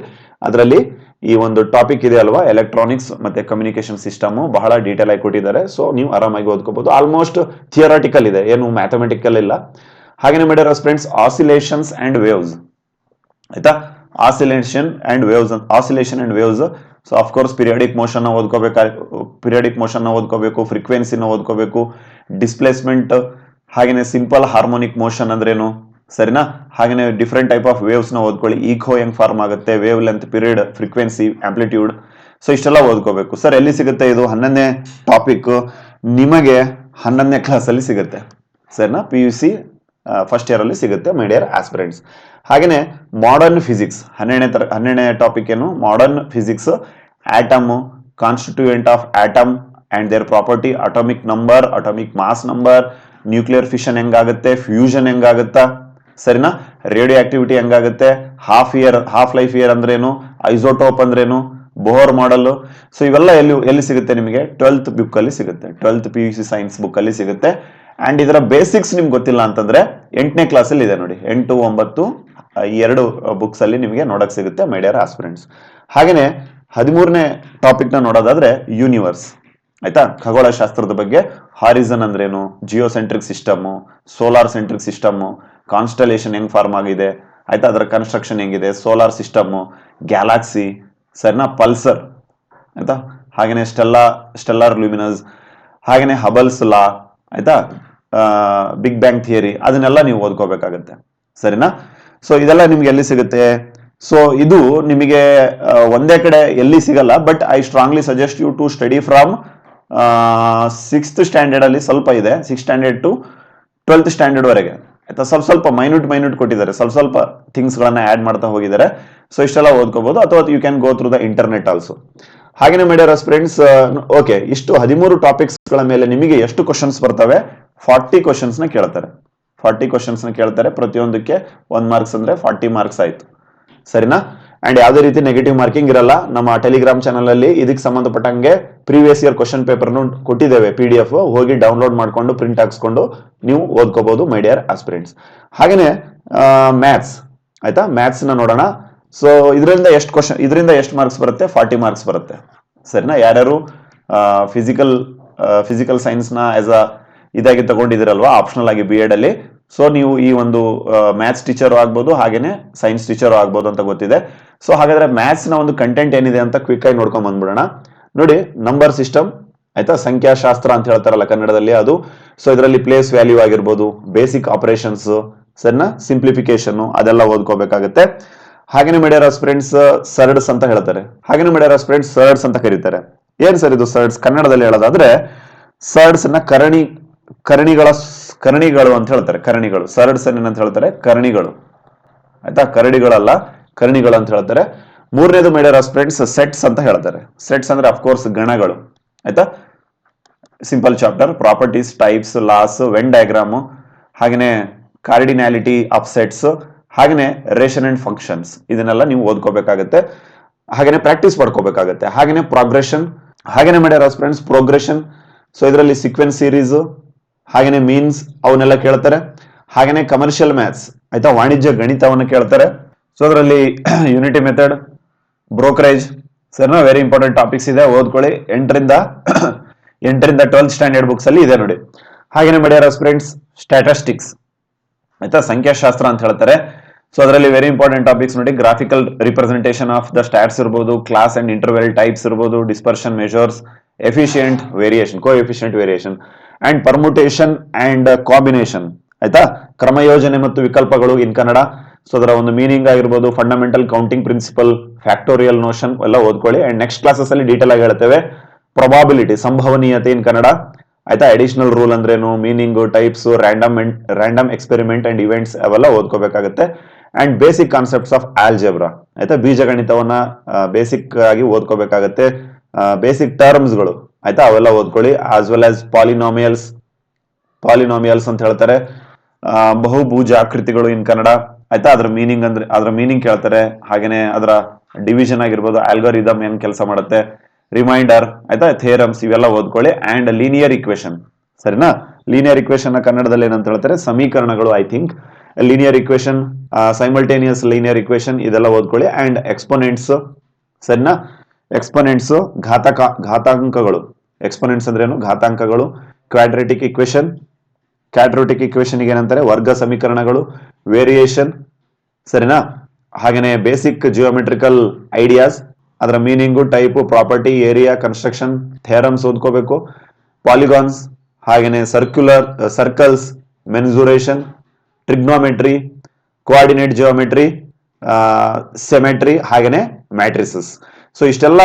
ಅದರಲ್ಲಿ ಈ ಒಂದು ಟಾಪಿಕ್ ಇದೆ ಅಲ್ವಾ, ಎಲೆಕ್ಟ್ರಾನಿಕ್ಸ್ ಮತ್ತೆ ಕಮ್ಯುನಿಕೇಶನ್ ಸಿಸ್ಟಮ್, ಬಹಳ ಡೀಟೇಲ್ ಆಗಿ ಕೊಟ್ಟಿದ್ದಾರೆ. ಸೊ ನೀವು ಆರಾಮಾಗಿ ಓದ್ಕೋಬಹುದು. ಆಲ್ಮೋಸ್ಟ್ ಥಿಯರಾಟಿಕಲ್ ಇದೆ, ಏನು ಮ್ಯಾಥಮೆಟಿಕಲ್ ಇಲ್ಲ. ಹಾಗೇನೆ ಮಾಡಿರೋ ಫ್ರೆಂಡ್ಸ್ ಆಸಿಲೇಷನ್ಸ್ ಅಂಡ್ ವೇವ್ಸ್, ಆಯ್ತಾ? Oscillation and waves. So of course periodic motion ಓದ್ಕೋಬೇಕು, ಫ್ರೀಕ್ವೆನ್ಸಿನ ಓದ್ಕೋಬೇಕು, ಡಿಸ್ಪ್ಲೇಸ್ಮೆಂಟ್, ಹಾಗೇನೆ ಸಿಂಪಲ್ ಹಾರ್ಮೋನಿಕ್ ಮೋಷನ್ ಅಂದ್ರೇನು, ಸರಿನಾ? ಹಾಗೇನೆ ಡಿಫ್ರೆಂಟ್ ಟೈಪ್ ಆಫ್ ವೇವ್ಸ್ ನ ಓದ್ಕೊಳ್ಳಿ. ಈಕೋ ಹೆಂಗ್ ಫಾರ್ಮ್ ಆಗುತ್ತೆ, wave length, period, frequency, amplitude. So ಇಷ್ಟೆಲ್ಲ ಓದ್ಕೋಬೇಕು. ಸರ್ ಎಲ್ಲಿ ಸಿಗುತ್ತೆ ಇದು? 11ನೇ ಟಾಪಿಕ್ ನಿಮಗೆ 11ನೇ ಕ್ಲಾಸ್ ಅಲ್ಲಿ ಸಿಗುತ್ತೆ, ಸರಿನಾ? PUC ಫಸ್ಟ್ ಇಯರ್ ಅಲ್ಲಿ ಸಿಗುತ್ತೆ ಮೈ ಡಿಯರ್ ಆಸ್ಪಿರೆಂಟ್ಸ್. ಹಾಗೇನೆ ಮಾಡರ್ನ್ ಫಿಸಿಕ್ಸ್ 12ನೇ ಟಾಪಿಕ್ ಏನು? Modern physics, atom, constituent of atom and their property, atomic number, atomic mass number, nuclear fission ಹೆಂಗಾಗುತ್ತೆ, ಫ್ಯೂಷನ್ ಹೆಂಗಾಗುತ್ತಾ, ಸರಿನಾ? ರೇಡಿಯೋ ಆಕ್ಟಿವಿಟಿ ಹೆಂಗಾಗುತ್ತೆ, ಹಾಫ್ ಲೈಫ್ ಇಯರ್ ಅಂದ್ರೇನು, ಐಸೋಟೋಪ್ ಅಂದ್ರೇನು, ಬೋರ್ ಮಾಡಲ್. ಸೊ ಇವೆಲ್ಲ ಎಲ್ಲಿ ಸಿಗುತ್ತೆ ನಿಮಗೆ? 12th ಬುಕ್ ಅಲ್ಲಿ ಸಿಗುತ್ತೆ, 12th PUC ಸೈನ್ಸ್ ಬುಕ್ ಅಲ್ಲಿ ಸಿಗುತ್ತೆ. ಅಂಡ್ ಇದರ ಬೇಸಿಕ್ಸ್ ನಿಮ್ಗೆ ಗೊತ್ತಿಲ್ಲ ಅಂತಂದ್ರೆ 8ನೇ ಕ್ಲಾಸ್ ಅಲ್ಲಿ ಇದೆ ನೋಡಿ, 8, 9 ಈ 2 ಬುಕ್ಸ್ ಅಲ್ಲಿ ನಿಮಗೆ ನೋಡಕ್ ಸಿಗುತ್ತೆ ಮೈ ಡಿಯರ್ ಆಸ್ಪಿರೆಂಟ್ಸ್. ಹಾಗೇನೆ 13ನೇ ಟಾಪಿಕ್ ನ ನೋಡೋದಾದ್ರೆ ಯೂನಿವರ್ಸ್, ಆಯ್ತಾ? ಖಗೋಳಶಾಸ್ತ್ರದ ಬಗ್ಗೆ. ಹಾರಿಸನ್ ಅಂದ್ರೇನು, geocentric system, solar centric system, constellation ಹೆಂಗ್ ಫಾರ್ಮ್ ಆಗಿದೆ, ಆಯ್ತಾ? ಅದರ ಕನ್ಸ್ಟ್ರಕ್ಷನ್ ಹೆಂಗಿದೆ, ಸೋಲಾರ್ ಸಿಸ್ಟಮ್, ಗ್ಯಾಲಾಕ್ಸಿ, ಸರಿನಾ? ಪಲ್ಸರ್, ಆಯ್ತಾ? ಹಾಗೇನೆ ಸ್ಟೆಲ್ಲಾರ್ ಲೂಮಿನಸ್, ಹಾಗೇನೆ ಹಬಲ್ಸ್ ಲಾ, ಆಯ್ತಾ? ಬಿಗ್ ಬ್ಯಾಂಗ್ ಥಿಯರಿ, ಅದನ್ನೆಲ್ಲ ನೀವು ಓದ್ಕೋಬೇಕಾಗತ್ತೆ, ಸರಿನಾ? ಸೊ ಇದೆಲ್ಲ ನಿಮ್ಗೆ ಎಲ್ಲಿ ಸಿಗುತ್ತೆ? ಸೊ ಇದು ನಿಮಗೆ ಒಂದೇ ಕಡೆ ಎಲ್ಲಿ ಸಿಗಲ್ಲ. But I strongly suggest you to study from 6th standard ಅಲ್ಲಿ ಸ್ವಲ್ಪ ಇದೆ, 6th standard to 12th standard ವರೆಗೆ, ಆಯ್ತಾ? ಸ್ವಲ್ಪ ಮೈನ್ಯೂಟ್ ಕೊಟ್ಟಿದ್ದಾರೆ, ಸ್ವಲ್ಪ ಥಿಂಗ್ಸ್ ಗಳನ್ನ ಆಡ್ ಮಾಡ್ತಾ ಹೋಗಿದ್ದಾರೆ. ಸೊ ಇಷ್ಟೆಲ್ಲ ಓದ್ಕೋಬಹುದು, ಅಥವಾ you can go through the internet also. ಹಾಗೇನೆ ಮಾಡಿರೋ ಫ್ರೆಂಡ್ಸ್, ಓಕೆ, ಇಷ್ಟು 13 ಟಾಪಿಕ್ಸ್ ಗಳ ಮೇಲೆ ನಿಮಗೆ ಎಷ್ಟು ಕ್ವಶನ್ಸ್ ಬರ್ತವೆ? 40 ಕ್ವಶನ್ಸ್ ನ ಕೇಳ್ತಾರೆ. 40 ಕ್ವಶನ್ಸ್ ನ ಕೇಳ್ತಾರೆ, ಪ್ರತಿಯೊಂದಕ್ಕೆ 1 ಮಾರ್ಕ್ಸ್ ಅಂದ್ರೆ 40 ಮಾರ್ಕ್ಸ್ ಆಯ್ತು, ಸರಿನಾ? ಅಂಡ್ ಯಾವುದೇ ರೀತಿ ನೆಗೆಟಿವ್ ಮಾರ್ಕಿಂಗ್ ಇರಲ್ಲ. ನಮ್ಮ ಟೆಲಿಗ್ರಾಮ್ ಚಾನಲ್ ಅಲ್ಲಿ ಇದಕ್ಕೆ ಸಂಬಂಧಪಟ್ಟಂಗೆ ಪ್ರೀವಿಯಸ್ ಇಯರ್ ಕ್ವಶನ್ ಪೇಪರ್ ಕೊಟ್ಟಿದ್ದೇವೆ, PDF, ಹೋಗಿ ಡೌನ್ಲೋಡ್ ಮಾಡ್ಕೊಂಡು ಪ್ರಿಂಟ್ ಹಾಕ್ಸ್ಕೊಂಡು ನೀವು ಓದ್ಕೋಬಹುದು ಮೈ ಡಿಯರ್ ಆಸ್ಪಿರೆಂಟ್ಸ್. ಹಾಗೇನೆ ಮ್ಯಾಥ್ಸ್, ಆಯ್ತಾ? ಮ್ಯಾಥ್ಸ್ ನ ನೋಡೋಣ. ಸೊ ಇದರಿಂದ ಎಷ್ಟು ಮಾರ್ಕ್ಸ್ ಬರುತ್ತೆ? 40 ಮಾರ್ಕ್ಸ್ ಬರುತ್ತೆ, ಸರಿನಾ? ಯಾರ್ಯಾರು ಫಿಸಿಕಲ್ ಸೈನ್ಸ್ ನ ಆಸ್ ಅ ಇದಾಗಿ ತಗೊಂಡಿದಿರಲ್ವಾ ಆಪ್ಷನಲ್ ಆಗಿ B.Ed ಅಲ್ಲಿ, ಸೊ ನೀವು ಈ ಒಂದು ಮ್ಯಾಥ್ಸ್ ಟೀಚರ್ ಆಗ್ಬೋದು, ಹಾಗೇನೆ ಸೈನ್ಸ್ ಟೀಚರ್ ಆಗ್ಬೋದು ಅಂತ ಗೊತ್ತಿದೆ. ಸೊ ಹಾಗಾದ್ರೆ ಮ್ಯಾಥ್ಸ್ ನ ಒಂದು ಕಂಟೆಂಟ್ ಏನಿದೆ ಅಂತ ಕ್ವಿಕ್ ಆಗಿ ನೋಡ್ಕೊಂಡ್ ಬಂದ್ಬಿಡೋಣ. ನೋಡಿ, ನಂಬರ್ ಸಿಸ್ಟಮ್, ಆಯ್ತಾ? ಸಂಖ್ಯಾಶಾಸ್ತ್ರ ಅಂತ ಹೇಳ್ತಾರಲ್ಲ ಕನ್ನಡದಲ್ಲಿ, ಅದು. ಸೊ ಇದರಲ್ಲಿ ಪ್ಲೇಸ್ ವ್ಯಾಲ್ಯೂ ಆಗಿರ್ಬೋದು, ಬೇಸಿಕ್ ಆಪರೇಷನ್ಸ್, ಸರಿನಾ? ಸಿಂಪ್ಲಿಫಿಕೇಶನ್, ಅದೆಲ್ಲ ಓದ್ಕೋಬೇಕಾಗುತ್ತೆ. ಹಾಗೇನೆ ಮಾಡ್ಯಾರ ಫ್ರೆಂಡ್ಸ್ ಸರ್ಡ್ಸ್ ಅಂತ ಹೇಳ್ತಾರೆ, ಹಾಗೇನೆ ಮಾಡ್ಯಾರ ಫ್ರೆಂಡ್ಸ್ ಸರ್ಡ್ಸ್ ಅಂತ ಕರೀತಾರೆ. ಏನ್ ಸರ್ ಇದು ಸರ್ಡ್ಸ್? ಕನ್ನಡದಲ್ಲಿ ಹೇಳೋದಾದ್ರೆ ಸರ್ಡ್ಸ್ ನ ಕರಣಿಗಳು ಅಂತ ಹೇಳ್ತಾರೆ. ಕರಣಿಗಳು, ಸರ್ಡ್ಸ್ ಏನಂತ ಹೇಳ್ತಾರೆ? ಕರಣಿಗಳು, ಆಯ್ತಾ? ಕರಡಿಗಳಲ್ಲ, ಕರಣಿಗಳು ಅಂತ ಹೇಳ್ತಾರೆ. ಮೂರನೇದು ಮಾಡ್ಯಾರ ಫ್ರೆಂಡ್ಸ್ ಸೆಟ್ಸ್ ಅಂತ ಹೇಳ್ತಾರೆ. ಸೆಟ್ಸ್ ಅಂದ್ರೆ ಅಫ್ಕೋರ್ಸ್ ಗಣಗಳು, ಆಯ್ತಾ? Simple chapter, properties, types, loss, when diagram, ಹಾಗೇನೆ ಕಾರ್ಡಿನಾಲಿಟಿ ಆಫ್ ಸೆಟ್ಸ್, ಹಾಗೇನೆ ರೇಷನ್ ಅಂಡ್ ಫಂಕ್ಷನ್ಸ್, ಇದನ್ನೆಲ್ಲ ನೀವು ಓದ್ಕೋಬೇಕಾಗತ್ತೆ. ಹಾಗೇನೆ ಪ್ರಾಕ್ಟೀಸ್ ಮಾಡ್ಕೋಬೇಕಾಗತ್ತೆ. ಹಾಗೇನೆ ಪ್ರೋಗ್ರೆಷನ್, ಹಾಗೇನೆ ಮಾಡ್ಯಾರ ಫ್ರೆಂಡ್ಸ್ ಪ್ರೋಗ್ರೆಷನ್. ಸೊ ಇದರಲ್ಲಿ ಸೀಕ್ವೆನ್ಸ್ ಸೀರೀಸ್, ಹಾಗೇನೆ ಮೀನ್ಸ್, ಅವನ್ನೆಲ್ಲ ಕೇಳ್ತಾರೆ. ಹಾಗೇನೆ ಕಮರ್ಷಿಯಲ್ ಮ್ಯಾಥ್ಸ್, ಆಯ್ತಾ? ವಾಣಿಜ್ಯ ಗಣಿತವನ್ನು ಕೇಳ್ತಾರೆ. ಸೊ ಅದರಲ್ಲಿ ಯೂನಿಟಿ ಮೆಥಡ್, ಬ್ರೋಕರೇಜ್, ಸರಿನಾ? ವೆರಿ ಇಂಪಾರ್ಟೆಂಟ್ ಟಾಪಿಕ್ಸ್ ಇದೆ, ಓದ್ಕೊಳ್ಳಿ. 8ರಿಂದ 12th ಸ್ಟ್ಯಾಂಡರ್ಡ್ ಬುಕ್ಸ್ ಅಲ್ಲಿ ಇದೆ ನೋಡಿ. ಹಾಗೇನೆ ಮಾಡ್ಯಾರ ಫ್ರೆಂಡ್ಸ್ ಸ್ಟ್ಯಾಟಿಸ್ಟಿಕ್ಸ್, ಆಯ್ತಾ? ಸಂಖ್ಯಾಶಾಸ್ತ್ರ ಅಂತ ಹೇಳ್ತಾರೆ. ಸೊ ಅದರಲ್ಲಿ ವೆರಿ ಇಂಪಾರ್ಟೆಂಟ್ ಟಾಪಿಕ್ಸ್ ನೋಡಿ, graphical representation of the stats ಇರ್ಬೋದು, ಕ್ಲಾಸ್ ಅಂಡ್ ಇಂಟರ್ವೆಲ್ ಟೈಪ್ಸ್ ಇರ್ಬೋದು, dispersion measures, efficient variation, coefficient variation and permutation and combination, ಆಯ್ತಾ? ಕ್ರಮಯೋಜನೆ ಮತ್ತು ವಿಕಲ್ಪಗಳು ಇನ್ ಕನ್ನಡ. ಸೊ ಅದರ ಒಂದು ಮೀನಿಂಗ್ ಆಗಿರ್ಬೋದು, fundamental counting principle, factorial notation ಎಲ್ಲ ಓದ್ಕೊಳ್ಳಿ. ಅಂಡ್ ನೆಕ್ಸ್ಟ್ ಕ್ಲಾಸಸ್ ಅಲ್ಲಿ ಡೀಟೇಲ್ ಆಗಿ ಹೇಳ್ತೇವೆ. ಪ್ರೊಬಾಬಿಲಿಟಿ, ಸಂಭವನೀಯತೆ ಇನ್ ಕನ್ನಡ, ಆಯ್ತಾ? ಅಡಿಷನಲ್ ರೂಲ್ ಅಂದ್ರೇನು, meaning, types, random experiment and events, ಅವೆಲ್ಲ ಓದ್ಕೋಬೇಕಾಗುತ್ತೆ. And basic concepts of algebra, ಆಯ್ತಾ? ಬೀಜಗಣಿತವನ್ನ ಬೇಸಿಕ್ ಆಗಿ ಓದ್ಕೋಬೇಕಾಗತ್ತೆ. ಬೇಸಿಕ್ ಟರ್ಮ್ಸ್ ಗಳು, ಆಯ್ತಾ? ಅವೆಲ್ಲ ಓದ್ಕೊಳ್ಳಿ. ಆಸ್ ವೆಲ್ ಆಸ್ ಪಾಲಿನಾಮಿಯಲ್ಸ್ ಅಂತ ಹೇಳ್ತಾರೆ. ಬಹುಭುಜಾಕೃತಿಗಳು ಇನ್ ಕನ್ನಡ, ಆಯ್ತಾ. ಅದ್ರ ಮೀನಿಂಗ್ ಅಂದ್ರೆ ಅದ್ರ ಮೀನಿಂಗ್ ಕೇಳ್ತಾರೆ. ಹಾಗೇನೆ ಅದರ ಡಿವಿಷನ್ ಆಗಿರ್ಬೋದು, ಆಲ್ಗೋರಿದಮ್ ಏನ್ ಕೆಲಸ ಮಾಡುತ್ತೆ, ರಿಮೈಂಡರ್, ಆಯ್ತಾ, ಥಿಯರಮ್ಸ್ ಇವೆಲ್ಲ ಓದ್ಕೊಳ್ಳಿ. ಅಂಡ್ ಲೀನಿಯರ್ ಇಕ್ವೇಶನ್, ಸರಿನಾ. ಲೀನಿಯರ್ ಇಕ್ವೇಶನ್ ಕನ್ನಡದಲ್ಲಿ ಏನಂತ ಹೇಳ್ತಾರೆ, ಸಮೀಕರಣಗಳು. I think linear equation, simultaneous linear equation ಇದೆಲ್ಲ ಓದ್ಕೊಳ್ಳಿ. ಅಂಡ್ ಎಕ್ಸ್ಪೋನೆಂಟ್ಸ್, ಸರಿನಾ. ಎಕ್ಸ್ಪೋನೆಂಟ್ಸ್ ಘಾತಾಂಕಗಳು. ಎಕ್ಸ್ಪೋನೆಂಟ್ಸ್ ಅಂದ್ರೆ ಏನು, ಘಾತಾಂಕಗಳು. ಕ್ವಾಡ್ರೆಟಿಕ್ ಇಕ್ವೇಶನ್, ಕ್ವಾಡ್ರೆಟಿಕ್ ಇಕ್ವೇಶನ್ ಏನಂತಾರೆ, ವರ್ಗ ಸಮೀಕರಣಗಳು. ವೇರಿಯೇಷನ್, ಸರಿನಾ. ಹಾಗೇನೆ ಬೇಸಿಕ್ ಜಿಯೋಮೆಟ್ರಿಕಲ್ ಐಡಿಯಾಸ್, ಅದರ meaning, type, property, area, construction, theorems ಓದ್ಕೋಬೇಕು. ಪಾಲಿಗಾನ್ಸ್, ಹಾಗೇನೆ circles, mensuration, trigonometry, coordinate geometry, symmetry, ಹಾಗೇನೆ ಮ್ಯಾಟ್ರಿಸಸ್. ಸೊ ಇಷ್ಟೆಲ್ಲ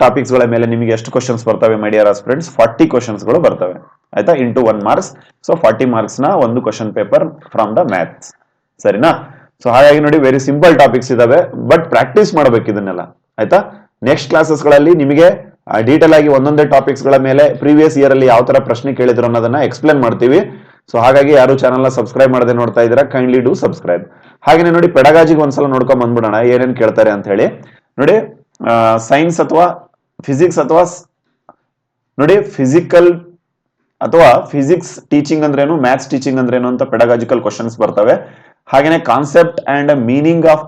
ಟಾಪಿಕ್ಸ್ ಗಳ ಮೇಲೆ ನಿಮಗೆ ಎಷ್ಟು ಕ್ವಶನ್ಸ್ ಬರ್ತವೆ ಮೈ ಡಿಯರ್ ಫ್ರೆಂಡ್ಸ್? 40 ಕ್ವಶನ್ಸ್ ಗಳು ಬರ್ತವೆ, ಆಯ್ತಾ, ಇಂಟು 1 ಮಾರ್ಕ್ಸ್. ಸೊ 40 ಮಾರ್ಕ್ಸ್ ನ ಒಂದು question paper from the maths, ಸರಿನಾ. ಸೊ ಹಾಗಾಗಿ ನೋಡಿ, ವೆರಿ ಸಿಂಪಲ್ ಟಾಪಿಕ್ಸ್ ಇದಾವೆ, ಬಟ್ ಪ್ರಾಕ್ಟೀಸ್ ಮಾಡಬೇಕು ಇದನ್ನೆಲ್ಲ, ಆಯ್ತಾ. ನೆಕ್ಸ್ಟ್ ಕ್ಲಾಸಸ್ ಗಳಲ್ಲಿ ನಿಮಗೆ ಡೀಟೇಲ್ ಆಗಿ ಒಂದೊಂದೇ ಟಾಪಿಕ್ಸ್ ಗಳ ಮೇಲೆ ಪ್ರೀವಿಯಸ್ ಇಯರ್ ಅಲ್ಲಿ ಯಾವ ತರ ಪ್ರಶ್ನೆ ಕೇಳಿದ್ರು ಅನ್ನೋದನ್ನ ಎಕ್ಸ್ಪ್ಲೇನ್ ಮಾಡ್ತೀವಿ. ಸೊ ಹಾಗಾಗಿ ಯಾರು ಚಾನಲ್ ನ ಸಬ್ಸ್ಕ್ರೈಬ್ ಮಾಡದೆ ನೋಡ್ತಾ ಇದ್ದೀರಾ, ಕೈಂಡ್ಲಿ ಡೂ ಸಬ್ಸ್ಕ್ರೈಬ್. ಹಾಗೆ ನೋಡಿ, ಪೆಡಗಾಜಿಗೆ ಒಂದ್ಸಲ ನೋಡ್ಕೊಂಡ್ ಬಂದ್ಬಿಡೋಣ ಏನೇನ್ ಕೇಳ್ತಾರೆ ಅಂತ ಹೇಳಿ. ನೋಡಿ, ಸೈನ್ಸ್ ಅಥವಾ ಫಿಸಿಕ್ಸ್ ಅಥವಾ ನೋಡಿ ಫಿಸಿಕಲ್ ಅಥವಾ ಫಿಸಿಕ್ಸ್ ಟೀಚಿಂಗ್ ಅಂದ್ರೇನು, ಮ್ಯಾಥ್ಸ್ ಟೀಚಿಂಗ್ ಅಂದ್ರೇನು ಅಂತ ಪೆಡಗಾಜಿಕಲ್ ಕ್ವಶನ್ಸ್ ಬರ್ತವೆ. ಹಾಗೇನೆ concept and meaning of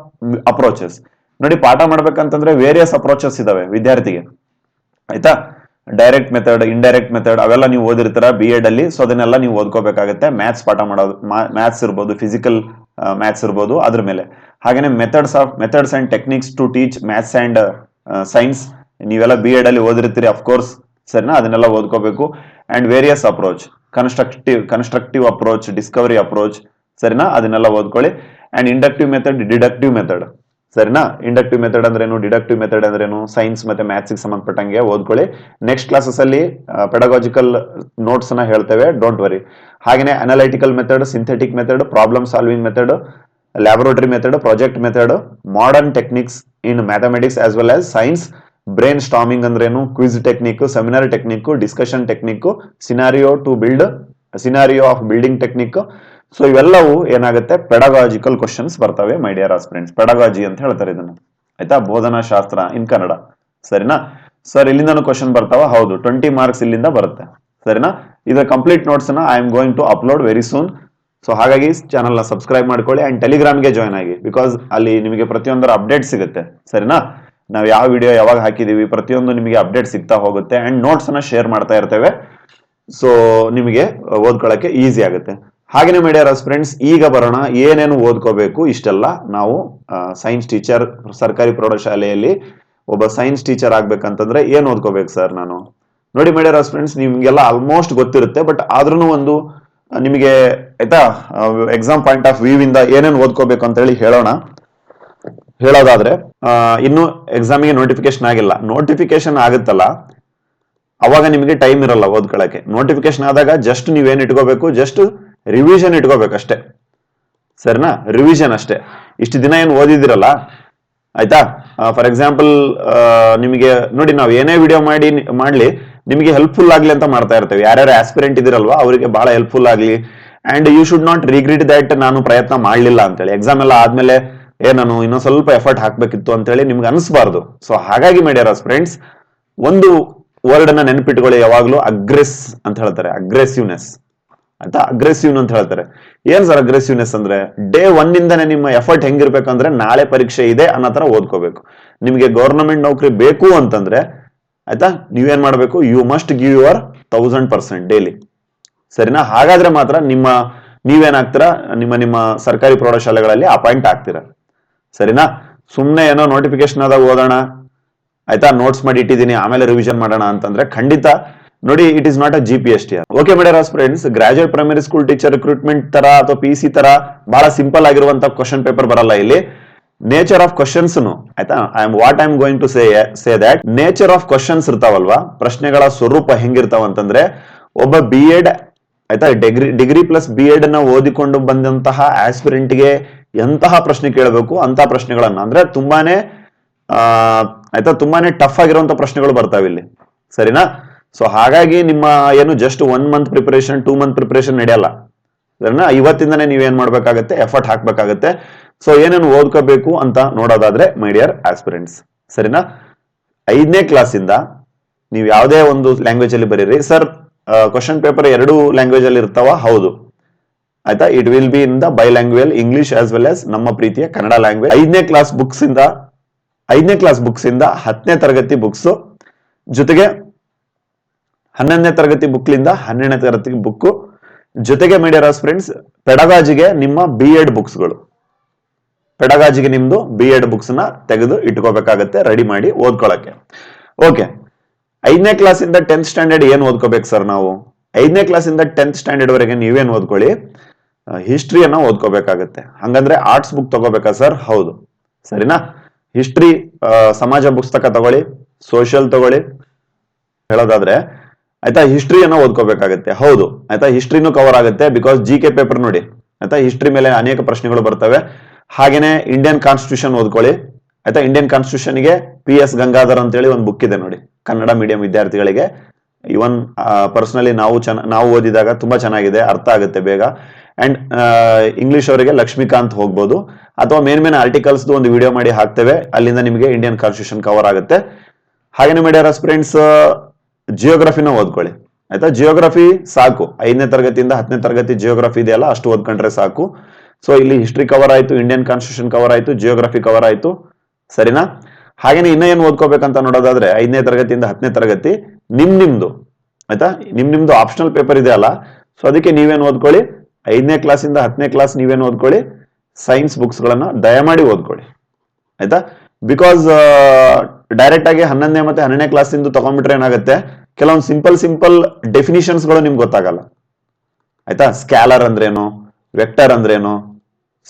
approaches. ನೋಡಿ, ಪಾಠ ಮಾಡ್ಬೇಕಂತಂದ್ರೆ ವೇರಿಯಸ್ ಅಪ್ರೋಚಸ್ ಇದಾವೆ ವಿದ್ಯಾರ್ಥಿಗೆ, ಆಯ್ತಾ. ಡೈರೆಕ್ಟ್ ಮೆಥಡ್, ಇಂಡೈರೆಕ್ಟ್ ಮೆಥಡ್ ಅವೆಲ್ಲ ನೀವು ಓದಿರ್ತೀರ BEd ಅಲ್ಲಿ. ಸೊ ಅದನ್ನೆಲ್ಲ ನೀವು ಓದ್ಕೋಬೇಕಾಗುತ್ತೆ. ಮ್ಯಾಥ್ಸ್ ಪಾಠ ಮಾಡೋದು, ಮ್ಯಾಥ್ಸ್ ಇರ್ಬೋದು, ಫಿಸಿಕಲ್ ಮ್ಯಾಥ್ಸ್ ಇರ್ಬೋದು, ಅದ್ರ ಮೇಲೆ. ಹಾಗೇನೆ methods and techniques to teach maths and science ನೀವೆಲ್ಲ BEd ಅಲ್ಲಿ ಓದಿರ್ತೀರಿ ಅಫ್ಕೋರ್ಸ್, ಸರಿನಾ. ಅದನ್ನೆಲ್ಲ ಓದ್ಕೋಬೇಕು. And various approach, constructive approach, discovery approach, ಸರಿನಾ, ಅದನ್ನೆಲ್ಲ ಓದ್ಕೊಳ್ಳಿ. And inductive method, deductive method, ಸರಿನಾ. ಇಂಡಕ್ಟಿವ್ ಮೆಥಡ್ ಅಂದ್ರೇನು, ಡಿಡಕ್ಟಿವ್ ಮೆಥಡ್ ಅಂದ್ರೇನು, ಸೈನ್ಸ್ ಮತ್ತೆ ಮ್ಯಾಥ್ಸ್ ಸಂಬಂಧಪಟ್ಟಂಗೆ ಓದ್ಕೊಳ್ಳಿ. ನೆಕ್ಸ್ಟ್ ಕ್ಲಾಸಸ್ ಅಲ್ಲಿ ಪೆಡಗಾಜಿಕಲ್ ನೋಟ್ಸ್ ನ ಹೇಳ್ತೇವೆ, ಡೋಂಟ್ ವರಿ. ಹಾಗೇನೆ analytical method, synthetic method, problem solving method, laboratory method, project method, modern techniques ಇನ್ mathematics as well as science, brainstorming ಅಂದ್ರೇನು, quiz technique, seminar technique, discussion technique, scenario of building technique. So ಇವೆಲ್ಲವೂ ಏನಾಗುತ್ತೆ, ಪೆಡಗಾಜಿಕಲ್ ಕ್ವಶನ್ಸ್ ಬರ್ತವೆ ಮೈ ಡಿಯರ್ ಫ್ರೆಂಡ್ಸ್. ಪೆಡಗಾಜಿ ಅಂತ ಹೇಳ್ತಾರೆ ಇದನ್ನ, ಆಯ್ತಾ, ಬೋಧನಾ ಶಾಸ್ತ್ರ ಇನ್ ಕನ್ನಡ, ಸರಿನಾ. ಸರ್ ಇಲ್ಲಿಂದನೂ ಕ್ವಶನ್ ಬರ್ತಾವ? ಹೌದು, 20 ಮಾರ್ಕ್ಸ್ ಇಲ್ಲಿಂದ ಬರುತ್ತೆ, ಸರಿನಾ. ಇದರ ಕಂಪ್ಲೀಟ್ ನೋಟ್ಸ್ ನ I am going to upload very soon. So ಹಾಗಾಗಿ ಚಾನಲ್ ನ ಸಬ್ಸ್ಕ್ರೈಬ್ ಮಾಡ್ಕೊಳ್ಳಿ ಅಂಡ್ ಟೆಲಿಗ್ರಾಮ್ಗೆ ಜಾಯ್ನ್ ಆಗಿ, ಬಿಕಾಸ್ ಅಲ್ಲಿ ನಿಮಗೆ ಪ್ರತಿಯೊಂದರ ಅಪ್ಡೇಟ್ ಸಿಗುತ್ತೆ, ಸರಿನಾ. ನಾವು ಯಾವ ವಿಡಿಯೋ ಯಾವಾಗ ಹಾಕಿದೀವಿ ಪ್ರತಿಯೊಂದು ನಿಮಗೆ ಅಪ್ಡೇಟ್ ಸಿಗ್ತಾ ಹೋಗುತ್ತೆ. ಅಂಡ್ ನೋಟ್ಸ್ ಅನ್ನ ಶೇರ್ ಮಾಡ್ತಾ ಇರ್ತೇವೆ. ಸೊ ನಿಮಗೆ ಓದ್ಕೊಳ್ಳಕ್ಕೆ ಈಸಿ ಆಗುತ್ತೆ. ಹಾಗೇನೆ ಮೈ ಡಿಯರ್ ಫ್ರೆಂಡ್ಸ್, ಈಗ ಬರೋಣ ಏನೇನು ಓದ್ಕೋಬೇಕು. ಇಷ್ಟೆಲ್ಲ ನಾವು ಸೈನ್ಸ್ ಟೀಚರ್, ಸರ್ಕಾರಿ ಪ್ರೌಢಶಾಲೆಯಲ್ಲಿ ಒಬ್ಬ ಸೈನ್ಸ್ ಟೀಚರ್ ಆಗ್ಬೇಕಂತಂದ್ರೆ ಏನ್ ಓದ್ಕೋಬೇಕು ಸರ್ ನಾನು? ನೋಡಿ ಮೈ ಡಿಯರ್ ಫ್ರೆಂಡ್ಸ್, ನಿಮ್ಗೆಲ್ಲ ಆಲ್ಮೋಸ್ಟ್ ಗೊತ್ತಿರುತ್ತೆ, ಬಟ್ ಆದ್ರೂ ಒಂದು ನಿಮಗೆ, ಆಯ್ತಾ, ಎಕ್ಸಾಮ್ ಪಾಯಿಂಟ್ ಆಫ್ ವ್ಯೂ ಇಂದ ಏನೇನು ಓದ್ಕೋಬೇಕು ಅಂತ ಹೇಳಿ ಹೇಳೋದಾದ್ರೆ, ಇನ್ನು ಎಕ್ಸಾಮಿಗೆ ನೋಟಿಫಿಕೇಶನ್ ಆಗಿಲ್ಲ. ನೋಟಿಫಿಕೇಶನ್ ಆಗುತ್ತಲ್ಲ ಅವಾಗ ನಿಮಗೆ ಟೈಮ್ ಇರಲ್ಲ ಓದ್ಕೊಳ್ಳಕ್ಕೆ. ನೋಟಿಫಿಕೇಶನ್ ಆದಾಗ ಜಸ್ಟ್ ನೀವೇನ್ ಇಟ್ಕೋಬೇಕು, ಜಸ್ಟ್ ರಿವಿಷನ್ ಇಟ್ಕೋಬೇಕು ಅಷ್ಟೇ, ಸರಿನಾ. ರಿವಿಷನ್ ಅಷ್ಟೇ. ಇಷ್ಟು ದಿನ ಏನು ಓದಿದಿರಲ್ಲ, ಆಯ್ತಾ. ಫಾರ್ ಎಕ್ಸಾಂಪಲ್ ನಿಮಗೆ ನೋಡಿ, ನಾವು ಏನೇ ವಿಡಿಯೋ ಮಾಡ್ಲಿ ನಿಮಗೆ ಹೆಲ್ಪ್ಫುಲ್ ಆಗ್ಲಿ ಅಂತ ಮಾಡ್ತಾ ಇರ್ತೇವೆ. ಯಾರ್ಯಾರು ಆಸ್ಪಿರೆಂಟ್ ಇದಿರಲ್ವಾ ಅವರಿಗೆ ಬಹಳ ಹೆಲ್ಪ್ಫುಲ್ ಆಗ್ಲಿ. And you should not regret that ನಾನು ಪ್ರಯತ್ನ ಮಾಡ್ಲಿಲ್ಲ ಅಂತೇಳಿ. ಎಕ್ಸಾಮ್ ಎಲ್ಲ ಆದ್ಮೇಲೆ ನಾನು ಇನ್ನೊಂದ್ ಸ್ವಲ್ಪ ಎಫರ್ಟ್ ಹಾಕ್ಬೇಕಿತ್ತು ಅಂತೇಳಿ ನಿಮ್ಗೆ ಅನಿಸ್ಬಾರ್ದು. ಸೊ ಹಾಗಾಗಿ ಮೈ ಡಿಯರ್ ಫ್ರೆಂಡ್ಸ್, ಒಂದು ವರ್ಡ್ ಅನ್ನ ನೆನಪಿಟ್ಕೊಳ್ಳಿ ಯಾವಾಗ್ಲೂ, ಅಗ್ರೆಸ್ ಅಂತ ಹೇಳ್ತಾರೆ. ಅಗ್ರೆಸಿವ್ನೆಸ್, ಆಯ್ತಾ. ಅಗ್ರೆಸಿವ್ ಅಂತ ಹೇಳ್ತಾರೆ. ಏನ್ ಸರ್ ಅಗ್ರೆಸಿವ್ನೆಸ್ ಅಂದ್ರೆ, ಡೇ 1 ಇಂದಾನೆ ನಿಮ್ಮ ಎಫರ್ಟ್ ಹೆಂಗಿರ್ಬೇಕಂದ್ರೆ ನಾಳೆ ಪರೀಕ್ಷೆ ಇದೆ ಅನ್ನೋ ತರ ಓದ್ಕೋಬೇಕು. ನಿಮ್ಗೆ ಗವರ್ನಮೆಂಟ್ ನೌಕರಿ ಬೇಕು ಅಂತಂದ್ರೆ, ಆಯ್ತಾ, ನೀವೇನ್ ಮಾಡ್ಬೇಕು, you must give your 1000% daily, ಸರಿನಾ. ಹಾಗಾದ್ರೆ ಮಾತ್ರ ನೀವೇನಾಗ್ತೀರಾ, ನಿಮ್ಮ ಸರ್ಕಾರಿ ಪ್ರೌಢಶಾಲೆಗಳಲ್ಲಿ ಅಪಾಯಿಂಟ್ ಆಗ್ತೀರಾ, ಸರಿನಾ. ಸುಮ್ನೆ ಏನೋ ನೋಟಿಫಿಕೇಶನ್ ಆದಾಗ ಓದೋಣ, ಆಯ್ತಾ, ನೋಟ್ಸ್ ಮಾಡಿ ಇಟ್ಟಿದ್ದೀನಿ ಆಮೇಲೆ ರಿವಿಷನ್ ಮಾಡೋಣ ಅಂತಂದ್ರೆ ಖಂಡಿತ ನೋಡಿ, it is not a GPST. Okay my dear friends, graduate primary school teacher recruitment ತರ ಅಥವಾ PC ತರ ಬಹಳ ಸಿಂಪಲ್ ಆಗಿರುವಂತ ಕ್ವಶನ್ ಪೇಪರ್ ಬರಲ್ಲ ಇಲ್ಲಿ. ನೇಚರ್ ಆಫ್ ಕ್ವಶನ್ಸ್, ಆಯ್ತಾ, I am going to say that nature of questions ಇರ್ತಾವಲ್ವಾ, ಪ್ರಶ್ನೆಗಳ ಸ್ವರೂಪ ಹೆಂಗಿರ್ತಾವ ಅಂತಂದ್ರೆ, ಒಬ್ಬ BEd, ಆಯ್ತಾ, ಡಿಗ್ರಿ ಪ್ಲಸ್ BEd ನ ಓದಿಕೊಂಡು ಬಂದಂತಹ ಆಸ್ಪಿರೆಂಟ್ಗೆ ಎಂತಹ ಪ್ರಶ್ನೆ ಕೇಳಬೇಕು ಅಂತ ಪ್ರಶ್ನೆಗಳನ್ನ, ಅಂದ್ರೆ ತುಂಬಾನೇ ಆಯ್ತಾ, ತುಂಬಾನೇ ಟಫ್ ಆಗಿರುವಂತ ಪ್ರಶ್ನೆಗಳು ಬರ್ತಾವೆ ಇಲ್ಲಿ, ಸರಿನಾ. ಸೊ ಹಾಗಾಗಿ ನಿಮ್ಮ ಏನು just 1 month preparation 2 month preparation ನಡೆಯಲ್ಲ, ಸರಿನಾ. ಇವತ್ತಿಂದನೇ ನೀವೇನ್ ಮಾಡ್ಬೇಕಾಗತ್ತೆ, ಎಫರ್ಟ್ ಹಾಕ್ಬೇಕಾಗತ್ತೆ. ಸೊ ಏನೇನು ಓದ್ಕೋಬೇಕು ಅಂತ ನೋಡೋದಾದ್ರೆ ಮೈ ಡಿಯರ್ ಆಸ್ಪಿರೆಂಟ್ಸ್, ಸರಿನಾ? 5ನೇ ಕ್ಲಾಸಿಂದ ನೀವು ಯಾವುದೇ ಒಂದು ಲ್ಯಾಂಗ್ವೇಜ್ ಅಲ್ಲಿ ಬರೀರಿ. ಸರ್ ಕ್ವಶನ್ ಪೇಪರ್ 2 ಲ್ಯಾಂಗ್ವೇಜ್ ಅಲ್ಲಿ ಇರ್ತಾವ? ಹೌದು, ಆಯ್ತಾ. It will be in the by language, English as well as ನಮ್ಮ ಪ್ರೀತಿಯ ಕನ್ನಡ ಲ್ಯಾಂಗ್ವೇಜ್. 5ನೇ ಕ್ಲಾಸ್ ಬುಕ್ಸ್ ಇಂದ 10ನೇ ತರಗತಿ ಬುಕ್ಸ್ ಜೊತೆಗೆ 11ನೇ ತರಗತಿ ಬುಕ್ಲಿಂದ 12ನೇ ತರಗತಿ ಬುಕ್ ಜೊತೆಗೆ ಮೈ ಡಿಯರ್ ಫ್ರೆಂಡ್ಸ್ ಪೆಡಗಾಜಿಗೆ ನಿಮ್ಮ BEd ಬುಕ್ಸ್ಗಳು, ಪೆಡಗಾಜಿಗೆ ನಿಮ್ದು BEd ಬುಕ್ಸ್ ನ ತೆಗೆದು ಇಟ್ಕೋಬೇಕಾಗತ್ತೆ, ರೆಡಿ ಮಾಡಿ ಓದ್ಕೊಳಕ್ಕೆ. ಓಕೆ, 5ನೇ ಕ್ಲಾಸಿಂದ 10th ಸ್ಟ್ಯಾಂಡರ್ಡ್ ಏನ್ ಓದ್ಕೋಬೇಕು ಸರ್ ನಾವು? 5ನೇ ಕ್ಲಾಸಿಂದ 10th ಸ್ಟ್ಯಾಂಡರ್ಡ್ ವರೆಗೆ ನೀವೇನ್ ಓದ್ಕೊಳ್ಳಿ, ಹಿಸ್ಟ್ರಿಯನ್ನ ಓದ್ಕೋಬೇಕಾಗತ್ತೆ. ಹಂಗಂದ್ರೆ ಆರ್ಟ್ಸ್ ಬುಕ್ ತಗೋಬೇಕಾ ಸರ್? ಹೌದು, ಸರಿನಾ? ಹಿಸ್ಟ್ರಿ ಸಮಾಜ ಪುಸ್ತಕ ತಗೊಳ್ಳಿ, ಸೋಷಿಯಲ್ ತಗೊಳ್ಳಿ ಹೇಳೋದಾದ್ರೆ, ಆಯ್ತಾ. ಹಿಸ್ಟ್ರಿಯನ್ನ ಓದ್ಕೋಬೇಕಾಗತ್ತೆ, ಹೌದು, ಆಯ್ತಾ. ಹಿಸ್ಟ್ರಿನೂ ಕವರ್ ಆಗುತ್ತೆ, ಬಿಕಾಸ್ GK ಪೇಪರ್ ನೋಡಿ, ಆಯ್ತಾ. ಹಿಸ್ಟ್ರಿ ಮೇಲೆ ಅನೇಕ ಪ್ರಶ್ನೆಗಳು ಬರ್ತವೆ. ಹಾಗೇನೆ ಇಂಡಿಯನ್ ಕಾನ್ಸ್ಟಿಟ್ಯೂಷನ್ ಓದ್ಕೊಳ್ಳಿ, ಆಯ್ತಾ. ಇಂಡಿಯನ್ ಕಾನ್ಸ್ಟಿಟ್ಯೂಷನ್ ಗೆ PS ಗಂಗಾಧರ್ ಅಂತ ಹೇಳಿ ಒಂದು ಬುಕ್ ಇದೆ ನೋಡಿ, ಕನ್ನಡ ಮೀಡಿಯಂ ವಿದ್ಯಾರ್ಥಿಗಳಿಗೆ. ಇವನ್ ಪರ್ಸನಲಿ ನಾವು ಓದಿದಾಗ ತುಂಬಾ ಚೆನ್ನಾಗಿದೆ, ಅರ್ಥ ಆಗುತ್ತೆ ಬೇಗ. ಅಂಡ್ ಇಂಗ್ಲಿಷ್ ಅವರಿಗೆ ಲಕ್ಷ್ಮೀಕಾಂತ್ ಹೋಗ್ಬೋದು, ಅಥವಾ ಮೇನ್ ಆರ್ಟಿಕಲ್ಸ್ ಒಂದು ವಿಡಿಯೋ ಮಾಡಿ ಹಾಕ್ತೇವೆ, ಅಲ್ಲಿಂದ ನಿಮಗೆ ಇಂಡಿಯನ್ ಕಾನ್ಸ್ಟಿಟ್ಯೂಷನ್ ಕವರ್ ಆಗುತ್ತೆ. ಹಾಗೇನೆ ಮೈ ಡಿಯರ್ ಫ್ರೆಂಡ್ಸ್ ಜಿಯೋಗ್ರಫಿನ ಓದ್ಕೊಳ್ಳಿ, ಆಯ್ತಾ. ಜಿಯೋಗ್ರಫಿ ಸಾಕು, 5ನೇ ತರಗತಿಯಿಂದ 10ನೇ ತರಗತಿ ಜಿಯೋಗ್ರಫಿ ಇದೆಯಲ್ಲ, ಅಷ್ಟು ಓದ್ಕೊಂಡ್ರೆ ಸಾಕು. ಸೊ ಇಲ್ಲಿ ಹಿಸ್ಟ್ರಿ ಕವರ್ ಆಯ್ತು, ಇಂಡಿಯನ್ ಕಾನ್ಸ್ಟಿಟ್ಯೂಷನ್ ಕವರ್ ಆಯ್ತು, ಜಿಯೋಗ್ರಫಿ ಕವರ್ ಆಯ್ತು, ಸರಿನಾ? ಹಾಗೇನೆ ಇನ್ನ ಏನು ಓದ್ಕೋಬೇಕಂತ ನೋಡೋದಾದ್ರೆ 5ನೇ ತರಗತಿಯಿಂದ 10ನೇ ತರಗತಿ ನಿಮ್ದು, ಆಯ್ತಾ. ನಿಮ್ದು ಆಪ್ಷನಲ್ ಪೇಪರ್ ಇದೆ ಅಲ್ಲ, ಸೊ ಅದಕ್ಕೆ ನೀವೇನು ಓದ್ಕೊಳ್ಳಿ, 5ನೇ ಕ್ಲಾಸಿಂದ 10ನೇ ಕ್ಲಾಸ್ ನೀವೇನು ಓದ್ಕೊಳ್ಳಿ, ಸೈನ್ಸ್ ಬುಕ್ಸ್ ಗಳನ್ನ ದಯಮಾಡಿ ಓದ್ಕೊಳ್ಳಿ, ಆಯ್ತಾ. ಬಿಕಾಸ್ ಡೈರೆಕ್ಟ್ ಆಗಿ 11ನೇ ಮತ್ತೆ 12ನೇ ಕ್ಲಾಸ್ ಇಂದ ತಗೊಂಡ್ಬಿಟ್ರೆ ಏನಾಗುತ್ತೆ, ಕೆಲವೊಂದು ಸಿಂಪಲ್ ಡೆಫಿನಿಷನ್ಸ್ ಗಳು ನಿಮ್ಗೆ ಗೊತ್ತಾಗಲ್ಲ, ಆಯ್ತಾ. ಸ್ಕ್ಯಾಲರ್ ಅಂದ್ರೇನು, ವೆಕ್ಟರ್ ಅಂದ್ರೇನು,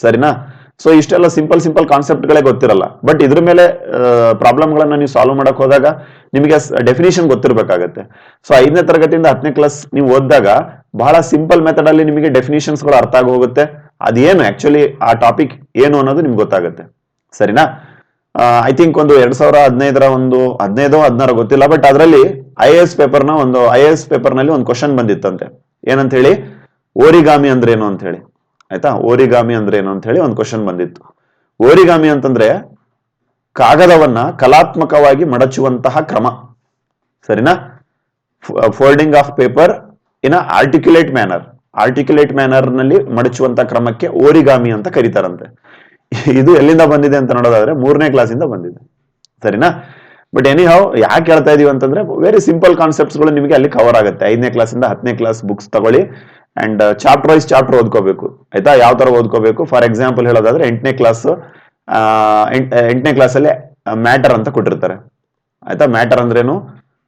ಸರಿನಾ? ಸೊ ಇಷ್ಟೆಲ್ಲ ಸಿಂಪಲ್ ಕಾನ್ಸೆಪ್ಟ್ ಗಳೇ ಗೊತ್ತಿರಲ್ಲ. ಬಟ್ ಇದ್ರ ಮೇಲೆ ಪ್ರಾಬ್ಲಮ್ ಗಳನ್ನ ನೀವು ಸಾಲ್ವ್ ಮಾಡಕ್ ಹೋದಾಗ ನಿಮಗೆ ಡೆಫಿನಿಷನ್ ಗೊತ್ತಿರ್ಬೇಕಾಗತ್ತೆ. ಸೊ 5ನೇ ತರಗತಿಯಿಂದ 10ನೇ ಕ್ಲಾಸ್ ನೀವು ಓದಿದಾಗ ಬಹಳ ಸಿಂಪಲ್ ಮೆಥಡ್ ಅಲ್ಲಿ ನಿಮಗೆ ಡೆಫಿನಿಷನ್ಸ್ ಗಳು ಅರ್ಥ ಆಗಿ ಹೋಗುತ್ತೆ. ಅದೇನು ಆಕ್ಚುಲಿ ಆ ಟಾಪಿಕ್ ಏನು ಅನ್ನೋದು ನಿಮ್ಗೆ ಗೊತ್ತಾಗುತ್ತೆ, ಸರಿನಾ? ಐ ಥಿಂಕ್ ಒಂದು 2015 ಒಂದು 15-16 ಗೊತ್ತಿಲ್ಲ, ಬಟ್ ಅದರಲ್ಲಿ IAS ಪೇಪರ್ ನಲ್ಲಿ ಒಂದು ಕ್ವಶನ್ ಬಂದಿತ್ತಂತೆ. ಏನಂತ ಹೇಳಿ, ಓರಿಗಾಮಿ ಅಂದ್ರೆ ಏನು ಅಂತ ಹೇಳಿ, ಆಯ್ತಾ. ಓರಿಗಾಮಿ ಅಂದ್ರೆ ಏನು ಅಂತ ಹೇಳಿ ಒಂದು ಕ್ವಶನ್ ಬಂದಿತ್ತು. ಓರಿಗಾಮಿ ಅಂತಂದ್ರೆ ಕಾಗದವನ್ನ ಕಲಾತ್ಮಕವಾಗಿ ಮಡಚುವಂತಹ ಕ್ರಮ, ಸರಿನಾ? Folding of paper in articulate manner ನಲ್ಲಿ ಮಡಚುವಂತಹ ಕ್ರಮಕ್ಕೆ ಓರಿಗಾಮಿ ಅಂತ ಕರೀತಾರಂತೆ. ಇದು ಎಲ್ಲಿಂದ ಬಂದಿದೆ ಅಂತ ನೋಡೋದಾದ್ರೆ 3ನೇ ಕ್ಲಾಸಿಂದ ಬಂದಿದೆ, ಸರಿನಾ? ಬಟ್ ಎನಿ ಹೌ ಯಾಕೆ ಹೇಳ್ತಾ ಇದೀವಿ ಅಂತಂದ್ರೆ ವೆರಿ ಸಿಂಪಲ್ ಕಾನ್ಸೆಪ್ಟ್ಸ್ ಗಳು ನಿಮಗೆ ಅಲ್ಲಿ ಕವರ್ ಆಗುತ್ತೆ. 5ನೇ ಕ್ಲಾಸಿಂದ 10ನೇ ಕ್ಲಾಸ್ ಬುಕ್ಸ್ ತಗೊಳ್ಳಿ ಅಂಡ್ ಚಾಪ್ಟರ್ ವೈಸ್ ಚಾಪ್ಟರ್ ಓದ್ಕೋಬೇಕು, ಆಯ್ತಾ. ಯಾವ ತರ ಓದ್ಕೋಬೇಕು, ಫಾರ್ ಎಕ್ಸಾಂಪಲ್ ಹೇಳೋದಾದ್ರೆ 8ನೇ ಕ್ಲಾಸಲ್ಲಿ ಮ್ಯಾಟರ್ ಅಂತ ಕೊಟ್ಟಿರ್ತಾರೆ, ಆಯ್ತಾ. ಮ್ಯಾಟರ್ ಅಂದ್ರೇನು,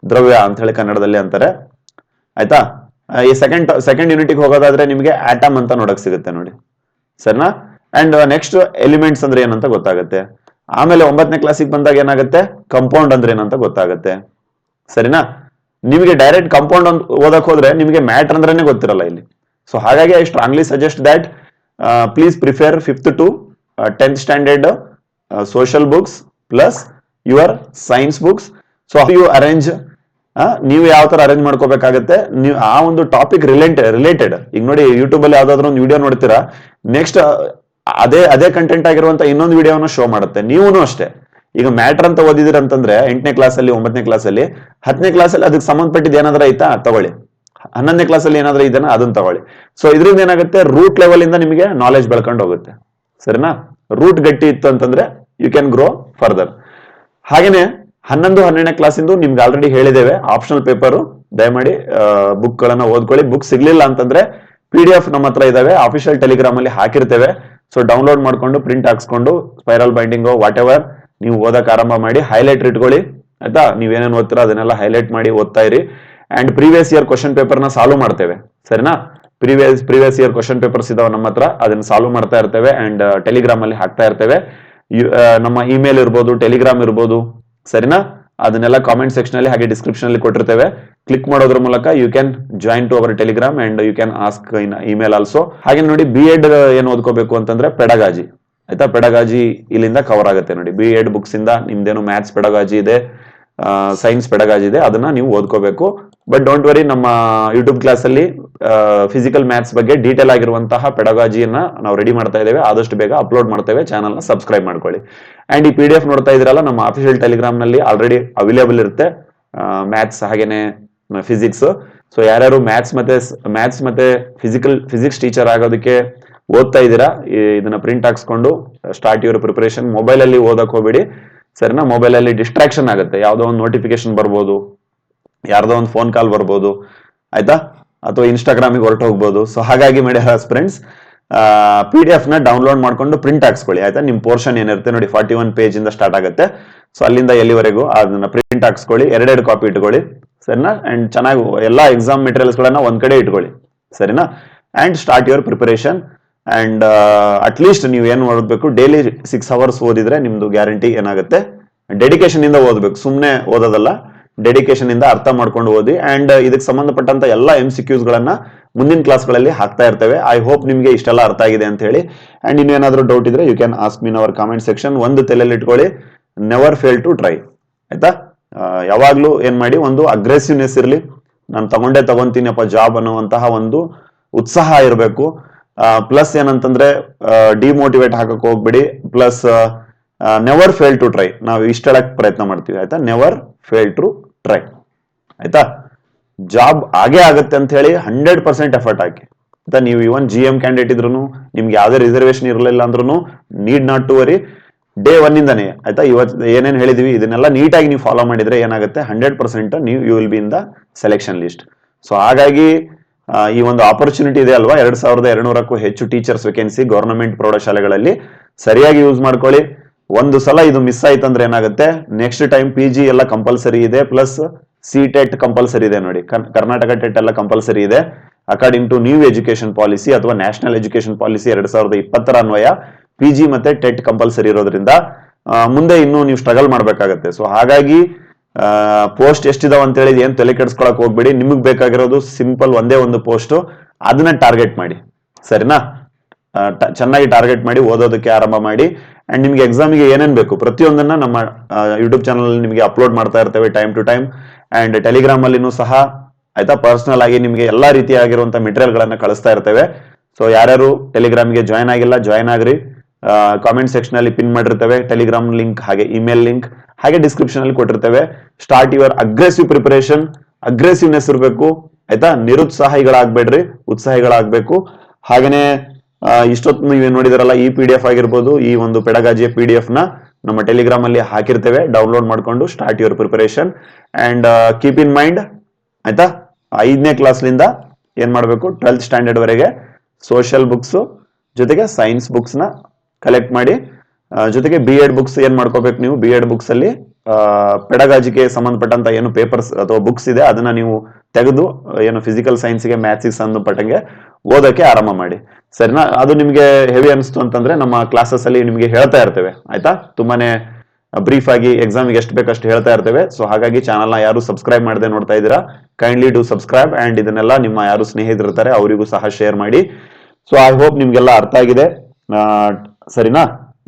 ದ್ರವ್ಯ ಅಂತ ಹೇಳಿ ಕನ್ನಡದಲ್ಲಿ ಅಂತಾರೆ, ಆಯ್ತಾ. ಈ ಸೆಕೆಂಡ್ ಯೂನಿಟಿಗೆ ಹೋಗೋದಾದ್ರೆ ನಿಮಗೆ ಆಟಮ್ ಅಂತ ನೋಡಕ್ ಸಿಗುತ್ತೆ ನೋಡಿ, ಸರಿನಾ? ಅಂಡ್ ನೆಕ್ಸ್ಟ್ ಎಲಿಮೆಂಟ್ಸ್ ಅಂದ್ರೆ ಏನಂತ ಗೊತ್ತಾಗುತ್ತೆ. ಆಮೇಲೆ 9ನೇ ಕ್ಲಾಸಿಗೆ ಬಂದಾಗ ಏನಾಗುತ್ತೆ, ಕಂಪೌಂಡ್ ಅಂದ್ರೆ ಏನಂತ ಗೊತ್ತಾಗುತ್ತೆ, ಸರಿನಾ? ನಿಮಗೆ ಡೈರೆಕ್ಟ್ ಕಂಪೌಂಡ್ ಓದಕ್ ಹೋದ್ರೆ ನಿಮಗೆ ಮ್ಯಾಟರ್ ಅಂದ್ರೇನೆ ಗೊತ್ತಿರಲ್ಲ ಇಲ್ಲಿ. ಸೊ ಹಾಗಾಗಿ I strongly suggest that please prefer 5th to 10th standard social books plus your science books. So you arrange, ನೀವು ಯಾವ ತರ ಅರೇಂಜ್ ಮಾಡ್ಕೋಬೇಕಾಗತ್ತೆ, ನೀವು ಆ ಒಂದು ಟಾಪಿಕ್ ರಿಲೇಟೆಡ್. ಈಗ ನೋಡಿ, ಯೂಟ್ಯೂಬ್ ಅಲ್ಲಿ ಯಾವ್ದಾದ್ರು ಒಂದು ವಿಡಿಯೋ ನೋಡ್ತೀರಾ, ನೆಕ್ಸ್ಟ್ ಅದೇ ಕಂಟೆಂಟ್ ಆಗಿರುವಂತ ಇನ್ನೊಂದು ವಿಡಿಯೋನ ಶೋ ಮಾಡುತ್ತೆ. ನೀವು ಅಷ್ಟೇ, ಈಗ ಮ್ಯಾಟರ್ ಅಂತ ಓದಿದಿರ ಅಂತಂದ್ರೆ 8ನೇ ಕ್ಲಾಸಲ್ಲಿ 9ನೇ ಕ್ಲಾಸಲ್ಲಿ 10ನೇ ಕ್ಲಾಸಲ್ಲಿ ಅದಕ್ಕೆ ಸಂಬಂಧಪಟ್ಟಿದ್ದು ಏನಾದ್ರೂ ಐತಾ ತಗೊಳ್ಳಿ, 11ನೇ ಕ್ಲಾಸಲ್ಲಿ ಏನಾದ್ರೂ ಇದನ್ನ ಅದನ್ನ ತಗೊಳ್ಳಿ. ಸೊ ಇದರಿಂದ ಏನಾಗುತ್ತೆ, ರೂಟ್ ಲೆವೆಲ್ ಇಂದ ನಿಮಗೆ ನಾಲೆಜ್ ಬೆಳ್ಕೊಂಡು ಹೋಗುತ್ತೆ, ಸರಿನಾ? ರೂಟ್ ಗಟ್ಟಿ ಇತ್ತು ಅಂತಂದ್ರೆ ಯು ಕ್ಯಾನ್ ಗ್ರೋ ಫರ್ದರ್. ಹಾಗೇನೆ 11-12ನೇ ಕ್ಲಾಸಿಂದು ನಿಮ್ಗೆ ಆಲ್ರೆಡಿ ಹೇಳಿದ್ದೇವೆ, ಆಪ್ಷನಲ್ ಪೇಪರ್ ದಯಮಾಡಿ ಬುಕ್ ಗಳನ್ನ ಓದ್ಕೊಳ್ಳಿ. ಬುಕ್ ಸಿಗ್ಲಿಲ್ಲ ಅಂತಂದ್ರೆ PDF ನಮ್ಮ ಹತ್ರ ಇದಾವೆ, ಅಫಿಷಿಯಲ್ ಟೆಲಿಗ್ರಾಮ್ ಅಲ್ಲಿ ಹಾಕಿರ್ತೇವೆ. ಸೊ ಡೌನ್ಲೋಡ್ ಮಾಡ್ಕೊಂಡು ಪ್ರಿಂಟ್ ಹಾಕ್ಸ್ಕೊಂಡು ಸ್ಪೈರಲ್ ಬೈಂಡಿಂಗ್ ವಾಟ್ ಎವರ್ ನೀವು ಓದಕ್ ಆರಂಭ ಮಾಡಿ. ಹೈಲೈಟರ್ ಇಟ್ಕೊಳ್ಳಿ, ಆಯ್ತಾ. ನೀವೇನೇನು ಓದ್ತೀರಾ ಅದನ್ನೆಲ್ಲ ಹೈಲೈಟ್ ಮಾಡಿ ಓದ್ತಾ ಇರಿ. And previous year question paper ನ ಸಾಲ್ವ್ ಮಾಡ್ತೇವೆ, ಸರಿನಾ? ಪ್ರೀವಿಯಸ್ ಇಯರ್ ಕ್ವಶನ್ ಪೇಪರ್ಸ್ ಇದಾವೆ ನಮ್ಮ ಹತ್ರ, ಅದನ್ನ ಸಾಲ್ವ್ ಮಾಡ್ತಾ ಇರ್ತೇವೆ ಅಂಡ್ ಟೆಲಿಗ್ರಾಮ್ ಅಲ್ಲಿ ಹಾಕ್ತಾ ಇರ್ತೇವೆ. ನಮ್ಮ ಇಮೇಲ್ ಇರ್ಬೋದು, ಟೆಲಿಗ್ರಾಮ್ ಇರ್ಬೋದು, ಸರಿನಾ? ಅದನ್ನೆಲ್ಲ ಕಾಮೆಂಟ್ ಸೆಕ್ಷನ್ ಅಲ್ಲಿ ಹಾಗೆ ಡಿಸ್ಕ್ರಿಪ್ಷನ್ ಅಲ್ಲಿ ಕೊಟ್ಟಿರ್ತೇವೆ. ಕ್ಲಿಕ್ ಮಾಡೋದ್ರ ಮೂಲಕ you can join to our Telegram and you can ask in email also. ಹಾಗೆ ನೋಡಿ, BEd ಏನ್ ಓದ್ಕೋಬೇಕು ಅಂತಂದ್ರೆ ಪೆಡಗಾಜಿ, ಆಯ್ತಾ. ಪೆಡಗಾಜಿ ಇಲ್ಲಿಂದ ಕವರ್ ಆಗುತ್ತೆ ನೋಡಿ. BEd ಬುಕ್ಸ್ ಇಂದ ನಿಮ್ದೇನು ಮ್ಯಾಥ್ಸ್ ಪೆಡಗಾಜಿ ಇದೆ, ಸೈನ್ಸ್ ಪೆಡಗಾಜಿ ಇದೆ, ಅದನ್ನ ನೀವು ಓದ್ಕೋಬೇಕು. ಬಟ್ ಡೋಂಟ್ ವರಿ, ನಮ್ಮ ಯೂಟ್ಯೂಬ್ ಕ್ಲಾಸ್ ಅಲ್ಲಿ ಫಿಸಿಕಲ್ ಮ್ಯಾಥ್ಸ್ ಬಗ್ಗೆ ಡೀಟೇಲ್ ಆಗಿರುವಂತಹ ಪೆಡಗಾಜಿಯನ್ನ ನಾವು ರೆಡಿ ಮಾಡ್ತಾ ಇದ್ದೇವೆ. ಆದಷ್ಟು ಬೇಗ ಅಪ್ಲೋಡ್ ಮಾಡ್ತೇವೆ. ಚಾನಲ್ ನ ಸಬ್ಸ್ಕ್ರೈಬ್ ಮಾಡ್ಕೊಳ್ಳಿ. ಅಂಡ್ ಈ PDF ನೋಡ್ತಾ ಇದ್ರಲ್ಲ, ನಮ್ಮ ಅಫಿಷಿಯಲ್ ಟೆಲಿಗ್ರಾಮ್ ನಲ್ಲಿ ಆಲ್ರೆಡಿ ಅವೈಲೇಬಲ್ ಇರುತ್ತೆ, ಮ್ಯಾಥ್ಸ್ ಹಾಗೇನೆ ಫಿಸಿಕ್ಸ್. ಸೊ ಯಾರ್ಯಾರು ಮ್ಯಾಥ್ಸ್ ಮತ್ತೆ ಫಿಸಿಕ್ಸ್ ಟೀಚರ್ ಆಗೋದಕ್ಕೆ ಓದ್ತಾ ಇದ್ದೀರಾ, ಇದನ್ನ ಪ್ರಿಂಟ್ ಹಾಕ್ಸ್ಕೊಂಡು ಸ್ಟಾರ್ಟ್ ಯುವರ್ ಪ್ರಿಪರೇಷನ್. ಮೊಬೈಲ್ ಅಲ್ಲಿ ಓದಕ್ ಹೋಗ್ಬೇಡಿ, ಸರಿನಾ? ಮೊಬೈಲ್ ಅಲ್ಲಿ ಡಿಸ್ಟ್ರಾಕ್ಷನ್ ಆಗುತ್ತೆ, ಯಾವ್ದೋ ಒಂದು ನೋಟಿಫಿಕೇಶನ್ ಬರ್ಬೋದು, ಯಾರ್ದೋ ಒಂದು ಫೋನ್ ಕಾಲ್ ಬರ್ಬೋದು, ಆಯ್ತಾ, ಅಥವಾ ಇನ್ಸ್ಟಾಗ್ರಾಮಿಗೆ ಹೊರಟು ಹೋಗ್ಬೋದು. ಸೊ ಹಾಗಾಗಿ ಮಾಡಿ ಫ್ರೆಂಡ್ಸ್, PDF ನ ಡೌನ್ಲೋಡ್ ಮಾಡ್ಕೊಂಡು ಪ್ರಿಂಟ್ ಹಾಕ್ಸ್ಕೊಳ್ಳಿ, ಆಯ್ತಾ? ನಿಮ್ ಪೋರ್ಷನ್ ಏನಿರುತ್ತೆ ನೋಡಿ, 41 ಪೇಜ್ ಇಂದ ಸ್ಟಾರ್ಟ್ ಆಗುತ್ತೆ. ಸೊ ಅಲ್ಲಿಂದ ಎಲ್ಲಿವರೆಗೂ ಅದನ್ನ ಪ್ರಿಂಟ್ ಹಾಕ್ಸ್ಕೊಳ್ಳಿ, 2 ಕಾಪಿ ಇಟ್ಕೊಳ್ಳಿ, ಸರಿನಾ? ಅಂಡ್ ಚೆನ್ನಾಗಿ ಎಲ್ಲಾ ಎಕ್ಸಾಮ್ ಮೆಟೀರಿಯಲ್ಸ್ ಗಳನ್ನ ಒಂದ್ ಕಡೆ ಇಟ್ಕೊಳ್ಳಿ, ಸರಿನಾ? And start your preparation. And at least ನೀವು ಏನ್ ಓದಬೇಕು, ಡೈಲಿ 6 ಅವರ್ಸ್ ಓದಿದ್ರೆ ನಿಮ್ದು ಗ್ಯಾರಂಟಿ ಏನಾಗುತ್ತೆ, ಡೆಡಿಕೇಶನ್ ಇಂದ ಓದಬೇಕು, ಸುಮ್ನೆ ಓದೋದಲ್ಲ, ಡೆಡಿಕೇಶನ್ ಇಂದ ಅರ್ಥ ಮಾಡ್ಕೊಂಡು ಓದಿ. ಅಂಡ್ ಇದಕ್ಕೆ ಸಂಬಂಧಪಟ್ಟಂತ ಎಲ್ಲ MCQs ಗಳನ್ನ ಮುಂದಿನ ಕ್ಲಾಸ್ಗಳಲ್ಲಿ ಹಾಕ್ತಾ ಇರ್ತೇವೆ. ಐ ಹೋಪ್ ನಿಮ್ಗೆ ಇಷ್ಟೆಲ್ಲ ಅರ್ಥ ಆಗಿದೆ ಅಂತ ಹೇಳಿ. ಅಂಡ್ ಇನ್ನೇನಾದ್ರೂ ಡೌಟ್ ಇದ್ರೆ you can ask mean our comment section. ಒಂದು ತಲೆಯಲ್ಲಿ ಇಟ್ಕೊಳ್ಳಿ, ನೆವರ್ ಫೇಲ್ ಟು ಟ್ರೈ, ಆಯ್ತಾ? ಯಾವಾಗ್ಲೂ ಏನ್ ಮಾಡಿ, ಒಂದು ಅಗ್ರೆಸಿವ್ನೆಸ್ ಇರಲಿ, ನಾನು ತಗೊಂತೀನಿಪ್ಪ ಜಾಬ್ ಅನ್ನುವಂತಹ ಒಂದು ಉತ್ಸಾಹ ಇರಬೇಕು. ಪ್ಲಸ್ ಏನಂತಂದ್ರೆ ಡಿಮೋಟಿವೇಟ್ ಹಾಕಕ್ ಹೋಗ್ಬಿಡಿ. Plus never fail to try, ನಾವು ಇಷ್ಟಳಕ್ ಪ್ರಯತ್ನ ಮಾಡ್ತೀವಿ, ಆಯ್ತಾ? ನೆವರ್ ಫೇಲ್ ಟು ಟ್ರೈ, ಆಯ್ತಾ? ಜಾಬ್ ಆಗೇ ಆಗುತ್ತೆ ಅಂತ ಹೇಳಿ 100% ಎಫರ್ಟ್ ಹಾಕಿ, ಆಯ್ತಾ? ನೀವು ಇವನ್ GM ಕ್ಯಾಂಡಿಡೇಟ್ ಇದ್ರು, ನಿಮ್ಗೆ ಯಾವ್ದೇ ರಿಸರ್ವೇಶನ್ ಇರಲಿಲ್ಲ ಅಂದ್ರೂ need not to worry, day 1 ಇಂದಾನೆ, ಆಯ್ತಾ? ಇವತ್ತು ಏನೇನ್ ಹೇಳಿದೀವಿ ಇದನ್ನೆಲ್ಲ ನೀಟಾಗಿ ನೀವು ಫಾಲೋ ಮಾಡಿದ್ರೆ ಏನಾಗುತ್ತೆ, 100% ನೀವು you will be in the selection list. So ಹಾಗಾಗಿ ಈ ಒಂದು ಆಪರ್ಚುನಿಟಿ ಇದೆ ಅಲ್ವಾ, 2200ಕ್ಕೂ ಹೆಚ್ಚು ಟೀಚರ್ಸ್ ವೇಕೆನ್ಸಿ ಗವರ್ನಮೆಂಟ್ ಪ್ರೌಢಶಾಲೆಗಳಲ್ಲಿ, ಸರಿಯಾಗಿ ಯೂಸ್ ಮಾಡ್ಕೊಳ್ಳಿ. ಒಂದು ಸಲ ಇದು ಮಿಸ್ ಆಯ್ತಂದ್ರೆ ಏನಾಗುತ್ತೆ, ನೆಕ್ಸ್ಟ್ ಟೈಮ್ PG ಎಲ್ಲ ಕಂಪಲ್ಸರಿ ಇದೆ, ಪ್ಲಸ್ CTET ಕಂಪಲ್ಸರಿ ಇದೆ ನೋಡಿ, ಕರ್ನಾಟಕ ಟೆಟ್ ಎಲ್ಲ ಕಂಪಲ್ಸರಿ ಇದೆ. According to new education policy ಅಥವಾ ನ್ಯಾಷನಲ್ ಎಜುಕೇಶನ್ ಪಾಲಿಸಿ 2020 ಅನ್ವಯ PG ಮತ್ತೆ ಟೆಟ್ ಕಂಪಲ್ಸರಿ ಇರೋದ್ರಿಂದ ಮುಂದೆ ಇನ್ನೂ ನೀವು ಸ್ಟ್ರಗಲ್ ಮಾಡ್ಬೇಕಾಗತ್ತೆ. ಸೊ ಹಾಗಾಗಿ ಪೋಸ್ಟ್ ಎಷ್ಟಿದಾವ ಅಂತ ಹೇಳಿ ಏನ್ ತಲೆ ಕೆಡಿಸ್ಕೊಳಕ್ ಹೋಗ್ಬೇಡಿ. ನಿಮಗ್ ಬೇಕಾಗಿರೋದು ಸಿಂಪಲ್ ಒಂದೇ ಒಂದು ಪೋಸ್ಟ್, ಅದನ್ನ ಟಾರ್ಗೆಟ್ ಮಾಡಿ, ಸರಿನಾ? ಚೆನ್ನಾಗಿ ಟಾರ್ಗೆಟ್ ಮಾಡಿ ಓದೋದಕ್ಕೆ ಆರಂಭ ಮಾಡಿ. ಅಂಡ್ ನಿಮ್ಗೆ ಎಕ್ಸಾಮಿಗೆ ಏನೇನ್ ಬೇಕು ಪ್ರತಿಯೊಂದನ್ನ ನಮ್ಮ ಯೂಟ್ಯೂಬ್ ಚಾನಲ್ ನಿಮಗೆ ಅಪ್ಲೋಡ್ ಮಾಡ್ತಾ ಇರ್ತೇವೆ time to time. And Telegram ಅಲ್ಲಿನೂ ಸಹ, ಆಯ್ತಾ, ಪರ್ಸನಲ್ ಆಗಿ ನಿಮ್ಗೆ ಎಲ್ಲಾ ರೀತಿಯಾಗಿರುವಂತಹ ಮೆಟೀರಿಯಲ್ ಗಳನ್ನ ಕಳಿಸ್ತಾ ಇರ್ತೇವೆ. ಸೊ ಯಾರ್ಯಾರು ಟೆಲಿಗ್ರಾಮ್ಗೆ ಜಾಯ್ನ್ ಆಗಿಲ್ಲ, ಜಾಯ್ನ್ ಆಗ್ರಿ. ಕಾಮೆಂಟ್ ಸೆಕ್ಷನ್ ಅಲ್ಲಿ ಪಿನ್ ಮಾಡಿರ್ತೇವೆ ಟೆಲಿಗ್ರಾಮ್ ಲಿಂಕ್, ಹಾಗೆ ಇಮೇಲ್ ಲಿಂಕ್, ಹಾಗೆ ಡಿಸ್ಕ್ರಿಪ್ಷನ್ ಅಲ್ಲಿ ಕೊಟ್ಟಿರ್ತೇವೆ. Start your aggressive preparation, aggressiveness ಇರಬೇಕು, ಆಯ್ತಾ? ನಿರುತ್ಸಾಹಿಗಳಾಗ್ಬೇಡ್ರಿ, ಉತ್ಸಾಹಿಗಳಾಗ್ಬೇಕು. ಹಾಗೇನೆ ಇಷ್ಟೊತ್ತು ನೀವು ನೋಡಿದಾರಲ್ಲ, ಈ PDF ಆಗಿರ್ಬೋದು, ಈ ಒಂದು ಪೆಡಗಾಜಿಯ PDF ನ ನಮ್ಮ ಟೆಲಿಗ್ರಾಮ್ ಅಲ್ಲಿ ಹಾಕಿರ್ತೇವೆ, ಡೌನ್ಲೋಡ್ ಮಾಡ್ಕೊಂಡು start your preparation. And keep in mind, ಆಯ್ತಾ, 5ನೇ ಕ್ಲಾಸ್ಲಿಂದ ಏನ್ ಮಾಡ್ಬೇಕು, 12th ಸ್ಟ್ಯಾಂಡರ್ಡ್ ವರೆಗೆ ಸೋಷಿಯಲ್ ಬುಕ್ಸ್ ಜೊತೆಗೆ ಸೈನ್ಸ್ ಬುಕ್ಸ್ ನ ಕಲೆಕ್ಟ್ ಮಾಡಿ, ಜೊತೆಗೆ B.Ed ಬುಕ್ಸ್ ಏನ್ ಮಾಡ್ಕೋಬೇಕು ನೀವು, B.Ed ಬುಕ್ಸ್ ಅಲ್ಲಿ ಪೆಡಗಾಜಿಗೆ ಸಂಬಂಧಪಟ್ಟಂತ ಏನು ಪೇಪರ್ಸ್ ಅಥವಾ ಬುಕ್ಸ್ ಇದೆ ಅದನ್ನ ನೀವು ತೆಗೆದು ಏನು ಫಿಸಿಕಲ್ ಸೈನ್ಸ್ಗೆ ಮ್ಯಾಥ್ಸ್ಗೆ ಸಂಬಂಧಪಟ್ಟಂಗೆ ಓದಕ್ಕೆ ಆರಂಭ ಮಾಡಿ, ಸರಿನಾ? ಅದು ನಿಮ್ಗೆ ಹೆವಿ ಅನಿಸ್ತು ಅಂತಂದ್ರೆ ನಮ್ಮ ಕ್ಲಾಸಸ್ ಅಲ್ಲಿ ನಿಮ್ಗೆ ಹೇಳ್ತಾ ಇರ್ತೇವೆ, ಆಯ್ತಾ? ತುಂಬಾನೇ ಬ್ರೀಫ್ ಆಗಿ ಎಕ್ಸಾಮ್ಗೆ ಎಷ್ಟು ಬೇಕಷ್ಟು ಹೇಳ್ತಾ ಇರ್ತೇವೆ. ಸೊ ಹಾಗಾಗಿ ಚಾನಲ್ ನ ಯಾರು ಸಬ್ಸ್ಕ್ರೈಬ್ ಮಾಡದೆ ನೋಡ್ತಾ ಇದ್ದೀರಾ, ಕೈಂಡ್ಲಿ ಡೂ ಸಬ್ಸ್ಕ್ರೈಬ್. ಅಂಡ್ ಇದನ್ನೆಲ್ಲ ನಿಮ್ಮ ಯಾರು ಸ್ನೇಹಿತರು ಇರ್ತಾರೆ ಅವರಿಗೂ ಸಹ ಶೇರ್ ಮಾಡಿ. ಸೊ ಐ ಹೋಪ್ ನಿಮ್ಗೆಲ್ಲ ಅರ್ಥ ಆಗಿದೆ, ಸರಿನಾ?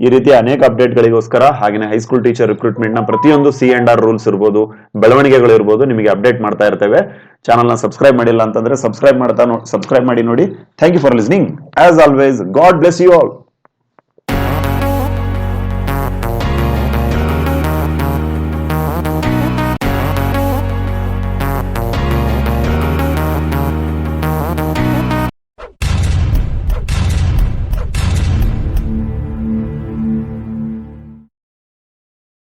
ಈ ರೀತಿಯ ಅನೇಕ ಅಪ್ಡೇಟ್ ಗಳಿಗೋಸ್ಕರ, ಹಾಗೆ ಹೈಸ್ಕೂಲ್ ಟೀಚರ್ ರಿಕ್ರೂಟ್ಮೆಂಟ್ ನ ಪ್ರತಿಯೊಂದು C&R ರೂಲ್ಸ್ ಇರ್ಬೋದು, ಬೆಳವಣಿಗೆಗಳು ಇರ್ಬೋದು, ನಿಮಗೆ ಅಪ್ಡೇಟ್ ಮಾಡ್ತಾ ಇರ್ತೇವೆ. ಚಾನಲ್ ನ ಸಬ್ಸ್ಕ್ರೈಬ್ ಮಾಡಿಲ್ಲ ಅಂತಂದ್ರೆ ಸಬ್ಸ್ಕ್ರೈಬ್ ಮಾಡಿ ನೋಡಿ. Thank you for listening. As always, God bless you all.